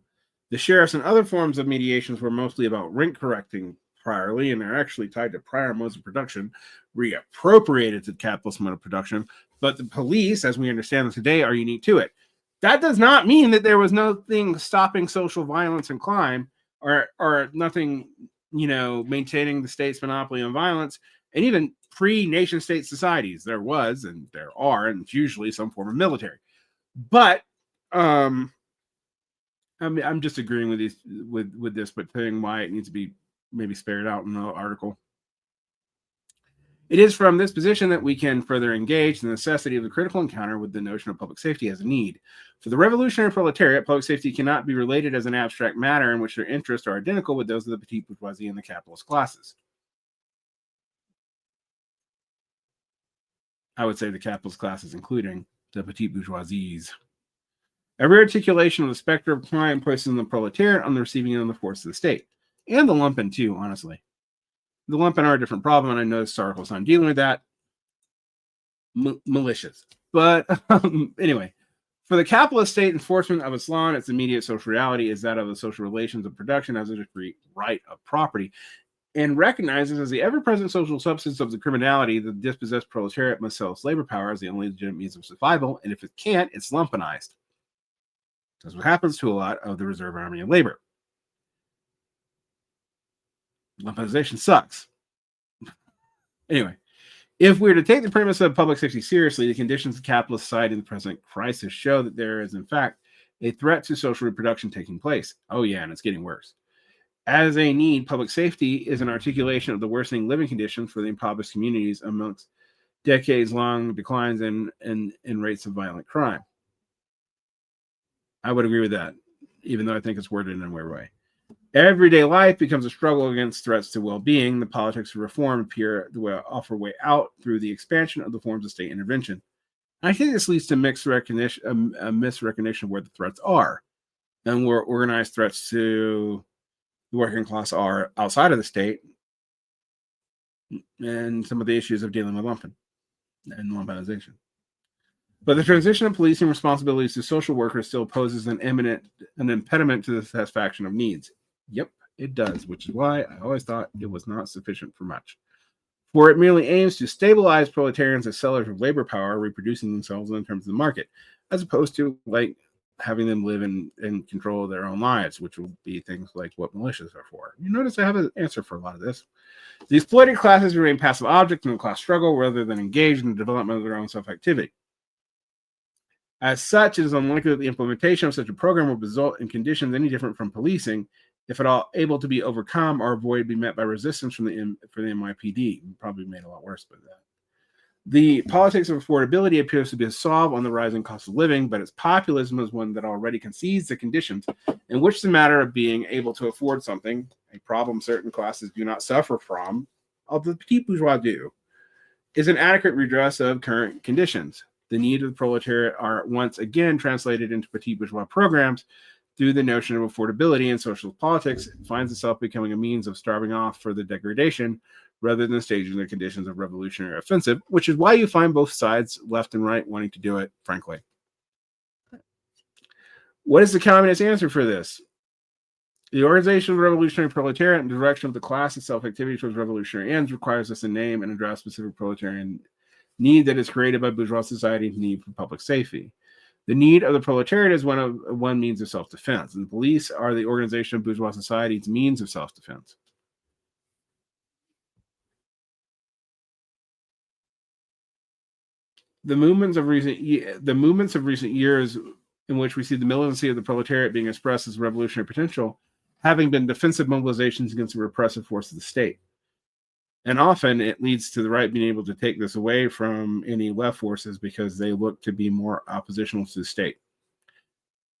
The sheriffs and other forms of mediations were mostly about rent correcting priorly, and they're actually tied to prior modes of production, reappropriated to the capitalist mode of production. But the police, as we understand them today, are unique to it. That does not mean that there was no thing stopping social violence and crime are nothing, maintaining the state's monopoly on violence. And even pre-nation state societies, there was and there are, and it's usually some form of military. But I'm just agreeing with these with this, but saying why it needs to be maybe spared out in the article. It is from this position that we can further engage the necessity of the critical encounter with the notion of public safety as a need. For the revolutionary proletariat, public safety cannot be related as an abstract matter in which their interests are identical with those of the petite bourgeoisie and the capitalist classes. I would say the capitalist classes, including the petite bourgeoisies. Every articulation of the specter of crime places the proletariat on the receiving end of the force of the state. And the lumpen, too, honestly. The lumpen are a different problem, and I know this article's not dealing with that. Malicious. But anyway, for the capitalist state, enforcement of its law and its immediate social reality is that of the social relations of production as a discrete right of property, and recognizes as the ever-present social substance of the criminality, the dispossessed proletariat must sell its labor power as the only legitimate means of survival, and if it can't, it's lumpenized. That's what happens to a lot of the reserve army of labor. Lumpenization sucks. Anyway, if we're to take the premise of public safety seriously, the conditions of capitalist society in the present crisis show that there is, in fact, a threat to social reproduction taking place. Oh, yeah, and it's getting worse. As a need, public safety is an articulation of the worsening living conditions for the impoverished communities amongst decades-long declines in rates of violent crime. I would agree with that, even though I think it's worded in a weird way. Everyday life becomes a struggle against threats to well-being. The politics of reform appear to offer way out through the expansion of the forms of state intervention. And I think this leads to a misrecognition of where the threats are, and where organized threats to the working class are outside of the state, and some of the issues of dealing with lumpen and lumpenization. But the transition of policing responsibilities to social workers still poses an impediment to the satisfaction of needs. Yep, it does, which is why I always thought it was not sufficient for much. For it merely aims to stabilize proletarians as sellers of labor power, reproducing themselves in terms of the market, as opposed to having them live in control of their own lives, which will be things like what militias are for. You notice I have an answer for a lot of this. The exploited classes remain passive objects in the class struggle rather than engaged in the development of their own self-activity. As such, it is unlikely that the implementation of such a program will result in conditions any different from policing, if at all able to be overcome or avoided be met by resistance for the NYPD. Probably made a lot worse by that. The politics of affordability appears to be solved on the rising cost of living, but its populism is one that already concedes the conditions in which the matter of being able to afford something, a problem certain classes do not suffer from, although the petit bourgeois do, is an adequate redress of current conditions. The need of the proletariat are once again translated into petit bourgeois programs through the notion of affordability, and social politics finds itself becoming a means of starving off further degradation rather than staging the conditions of revolutionary offensive, which is why you find both sides, left and right, wanting to do it, frankly. What is the communist answer for this? The organization of the revolutionary proletariat and the direction of the class and self-activity towards revolutionary ends requires us to name and address specific proletarian need that is created by bourgeois society's need for public safety. The need of the proletariat is one means of self-defense, and the police are the organization of bourgeois society's means of self-defense. The movements of recent years in which we see the militancy of the proletariat being expressed as revolutionary potential, having been defensive mobilizations against the repressive force of the state. And often it leads to the right being able to take this away from any left forces because they look to be more oppositional to the state.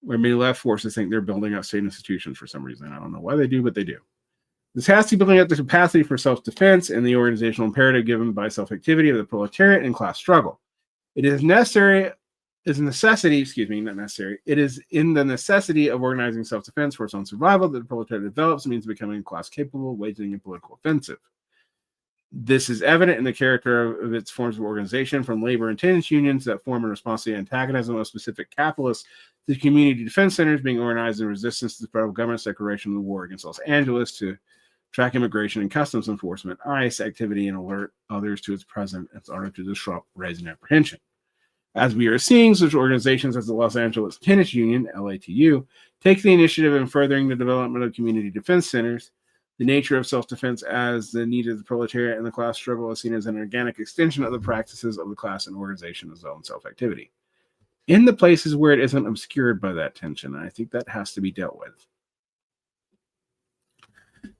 Where many left forces think they're building up state institutions for some reason. I don't know why they do, but they do. This has to be building up the capacity for self-defense and the organizational imperative given by self-activity of the proletariat and class struggle. It is necessary, is a necessity, not necessary. It is in the necessity of organizing self-defense for its own survival that the proletariat develops means becoming a class capable of waging a political offensive. This is evident in the character of its forms of organization, from labor and tenants unions that form in response to the antagonism of specific capitalists to community defense centers being organized in resistance to the federal government's declaration of the war against Los Angeles, to track immigration and customs enforcement, ICE activity, and alert others to its presence in order to disrupt, raise, and apprehension. As we are seeing, such organizations as the Los Angeles Tennis Union, LATU, take the initiative in furthering the development of community defense centers. The nature of self-defense as the need of the proletariat and the class struggle is seen as an organic extension of the practices of the class and organization of own self-activity. In the places where it isn't obscured by that tension, I think that has to be dealt with.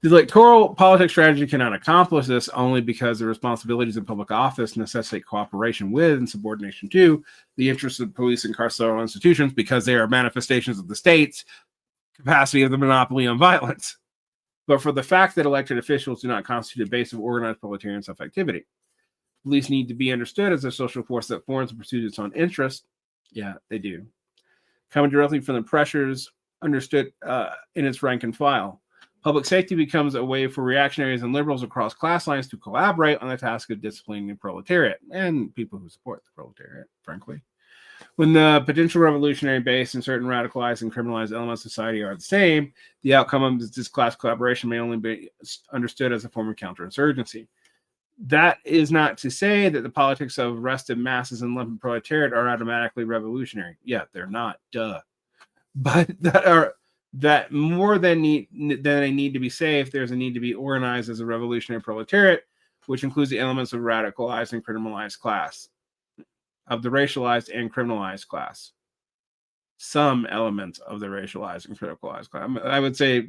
The electoral politics strategy cannot accomplish this only because the responsibilities of public office necessitate cooperation with and subordination to the interests of police and carceral institutions because they are manifestations of the state's capacity of the monopoly on violence. But for the fact that elected officials do not constitute a base of organized proletarian self-activity. Police need to be understood as a social force that forms and pursues its own interest. Yeah, they do. Coming directly from the pressures understood in its rank and file. Public safety becomes a way for reactionaries and liberals across class lines to collaborate on the task of disciplining the proletariat and people who support the proletariat, frankly. When the potential revolutionary base and certain radicalized and criminalized elements of society are the same, the outcome of this class collaboration may only be understood as a form of counterinsurgency. That is not to say that the politics of arrested masses and lumpen proletariat are automatically revolutionary. Yeah, they're not, duh. But that more than they need to be safe, there's a need to be organized as a revolutionary proletariat, which includes the elements of radicalized and criminalized class, of the racialized and criminalized class. Some elements of the racialized and criminalized class. I would say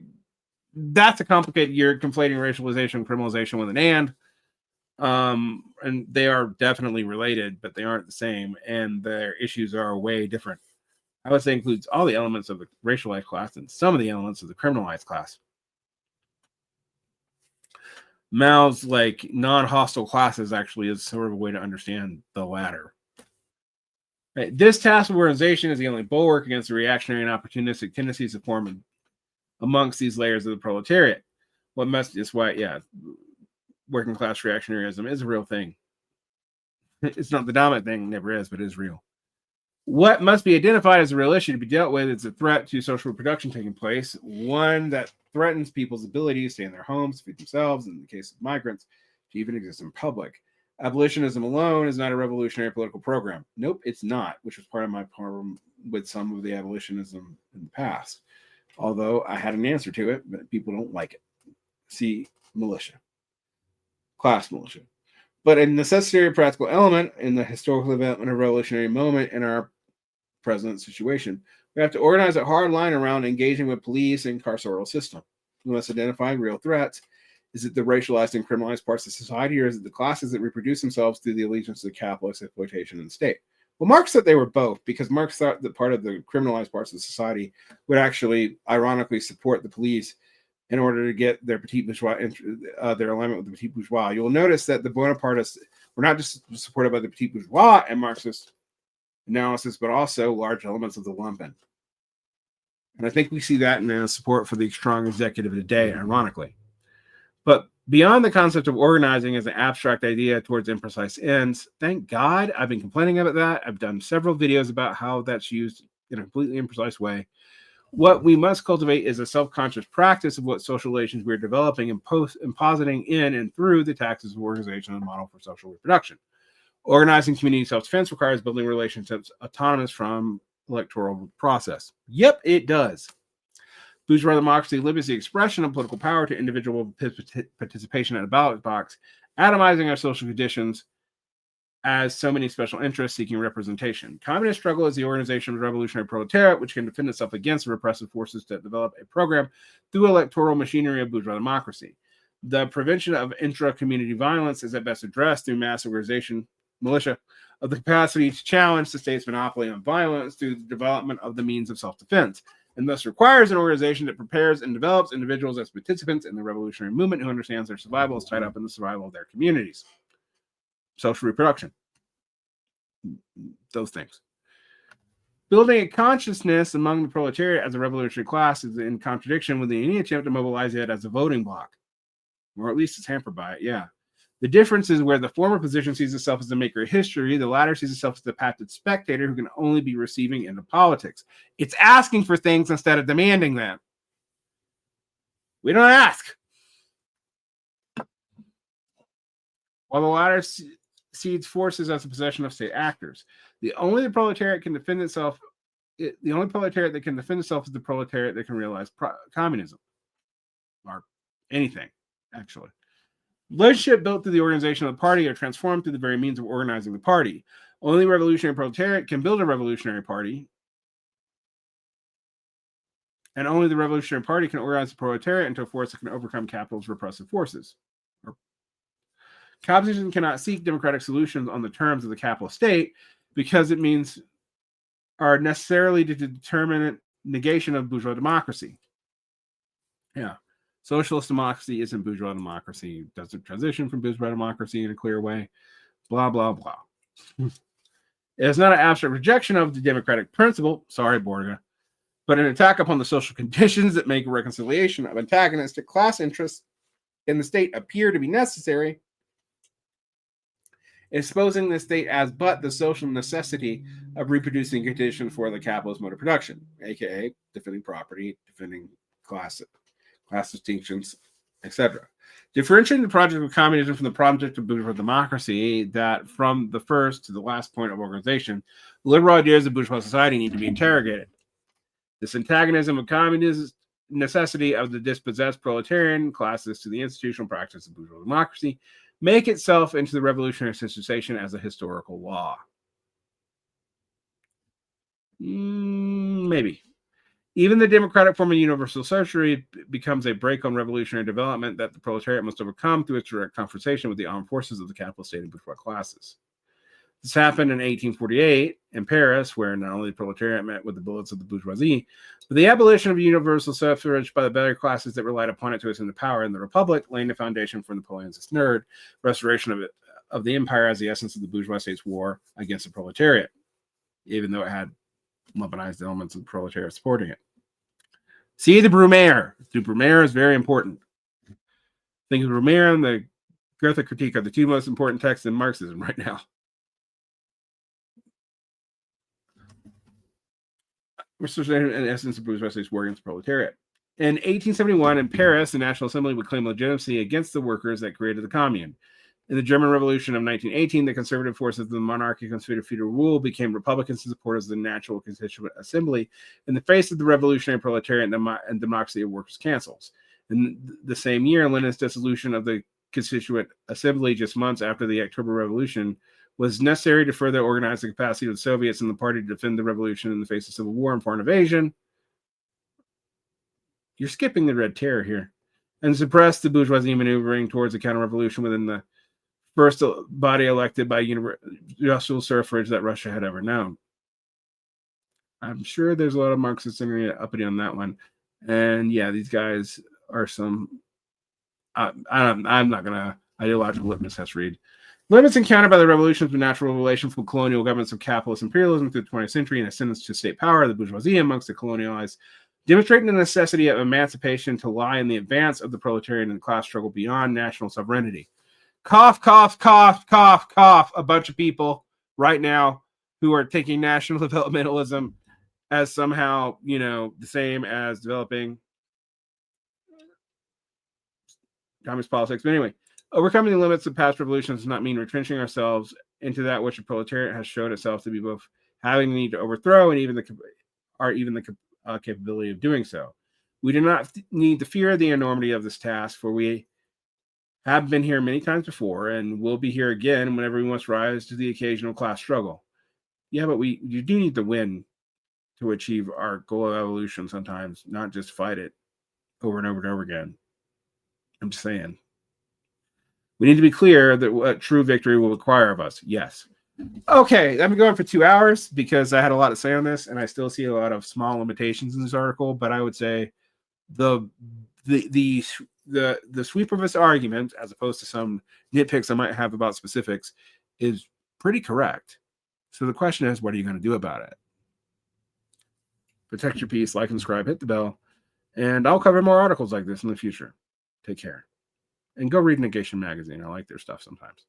that's a complicated, you're conflating racialization and criminalization with an and they are definitely related, but they aren't the same, and their issues are way different. I would say includes all the elements of the racialized class and some of the elements of the criminalized class. Mao's like non-hostile classes actually is sort of a way to understand the latter. Right. This task of organization is the only bulwark against the reactionary and opportunistic tendencies of forming amongst these layers of the proletariat. What must is why, yeah, working class reactionaryism is a real thing. It's not the dominant thing, never is, but it is real. What must be identified as a real issue to be dealt with is a threat to social reproduction taking place, one that threatens people's ability to stay in their homes, feed themselves, in the case of migrants, to even exist in public. Abolitionism alone is not a revolutionary political program. Nope, it's not, which was part of my problem with some of the abolitionism in the past. Although I had an answer to it, but people don't like it. See, militia. Class militia. But a necessary practical element in the historical development of a revolutionary moment in our present situation. We have to organize a hard line around engaging with police and carceral system. We must identify real threats. Is it the racialized and criminalized parts of society, or is it the classes that reproduce themselves through the allegiance to the capitalist exploitation and the state? Well, Marx said they were both, because Marx thought that part of the criminalized parts of society would actually, ironically, support the police in order to get their petit bourgeois, their alignment with the petit bourgeois. You'll notice that the Bonapartists were not just supported by the petit bourgeois and Marxist analysis, but also large elements of the lumpen. And I think we see that in the support for the strong executive today, ironically. But beyond the concept of organizing as an abstract idea towards imprecise ends, thank God I've been complaining about that. I've done several videos about how that's used in a completely imprecise way. What we must cultivate is a self-conscious practice of what social relations we're developing and positing in and through the taxes of organization and model for social reproduction. Organizing community self-defense requires building relationships autonomous from electoral process. Yep, it does. Bourgeois democracy limits the expression of political power to individual participation at a ballot box, atomizing our social conditions as so many special interests seeking representation. Communist struggle is the organization of the revolutionary proletariat, which can defend itself against the repressive forces that develop a program through electoral machinery of bourgeois democracy. The prevention of intra-community violence is at best addressed through mass organization, militia, of the capacity to challenge the state's monopoly on violence through the development of the means of self-defense, and thus requires an organization that prepares and develops individuals as participants in the revolutionary movement who understands their survival is tied up in the survival of their communities. Social reproduction. Those things. Building a consciousness among the proletariat as a revolutionary class is in contradiction with any attempt to mobilize it as a voting bloc. Or at least it's hampered by it, yeah. The difference is where the former position sees itself as the maker of history, the latter sees itself as the passive spectator who can only be receiving into politics. It's asking for things instead of demanding them. We don't ask. While the latter sees forces as a possession of state actors. The only proletariat can defend itself. The only proletariat that can defend itself is the proletariat that can realize communism or anything, actually. Relationship built through the organization of the party are transformed through the very means of organizing the party. Only revolutionary proletariat can build a revolutionary party, and only the revolutionary party can organize the proletariat into a force that can overcome capital's repressive forces. Opposition cannot seek democratic solutions on the terms of the capitalist state because it means are necessarily to determine negation of bourgeois democracy. Yeah. Socialist democracy isn't bourgeois democracy. It doesn't transition from bourgeois democracy in a clear way. Blah, blah, blah. It is not an abstract rejection of the democratic principle, sorry, Borga, but an attack upon the social conditions that make reconciliation of antagonistic class interests in the state appear to be necessary, exposing the state as but the social necessity of reproducing conditions for the capitalist mode of production, aka defending property, defending class distinctions, etc. Differentiating the project of communism from the project of bourgeois democracy, that from the first to the last point of organization, the liberal ideas of bourgeois society need to be interrogated. This antagonism of communism necessity of the dispossessed proletarian classes to the institutional practice of bourgeois democracy make itself into the revolutionary sensation as a historical law. Maybe. Even the democratic form of universal society becomes a brake on revolutionary development that the proletariat must overcome through its direct confrontation with the armed forces of the capitalist state and bourgeois classes. This happened in 1848 in Paris, where not only the proletariat met with the bullets of the bourgeoisie, but the abolition of universal suffrage by the better classes that relied upon it to ascend to power in the Republic, laying the foundation for Napoleon's third restoration of the empire as the essence of the bourgeois state's war against the proletariat, even though it had weaponized elements of the proletariat supporting it. See the Brumaire. The Brumaire is very important. Think of Brumaire and the Goethe critique are the two most important texts in Marxism right now. Restoration in essence of bourgeois state's war against the proletariat. In 1871, in Paris, the National Assembly would claim legitimacy against the workers that created the Commune. In the German Revolution of 1918, the conservative forces of the monarchy considered feudal rule became Republicans and supporters of the National Constituent Assembly in the face of the revolutionary proletariat and democracy of workers' councils. In the same year, Lenin's dissolution of the Constituent Assembly just months after the October Revolution was necessary to further organize the capacity of the Soviets and the party to defend the revolution in the face of civil war and foreign invasion. You're skipping the Red Terror here. And suppress the bourgeoisie maneuvering towards a counter-revolution within the first body elected by universal suffrage that Russia had ever known. I'm sure there's a lot of Marxists uppity on that one. And yeah, these guys are some... I'm not going to... Ideological litmus test read. Limits encountered by the revolutions were natural relation from colonial governments of capitalist imperialism through the 20th century and ascendance to state power of the bourgeoisie amongst the colonialized, demonstrating the necessity of emancipation to lie in the advance of the proletarian and class struggle beyond national sovereignty. Cough, cough, cough, cough, cough. A bunch of people right now who are taking national developmentalism as somehow, the same as developing communist politics. But anyway, overcoming the limits of past revolutions does not mean retrenching ourselves into that which the proletariat has shown itself to be both having the need to overthrow and even the capability of doing so. We do not need to fear the enormity of this task, for we have been here many times before and will be here again whenever we must rise to the occasional class struggle. Yeah, but you do need to win to achieve our goal of evolution sometimes, not just fight it over and over and over again. I'm just saying. We need to be clear that what true victory will require of us. Yes. Okay, I've been going for 2 hours because I had a lot to say on this, and I still see a lot of small limitations in this article. But I would say the sweep of this argument, as opposed to some nitpicks I might have about specifics, is pretty correct. So the question is, what are you going to do about it? Protect your peace, like and subscribe, hit the bell, and I'll cover more articles like this in the future. Take care. And go read Negation Magazine. I like their stuff sometimes.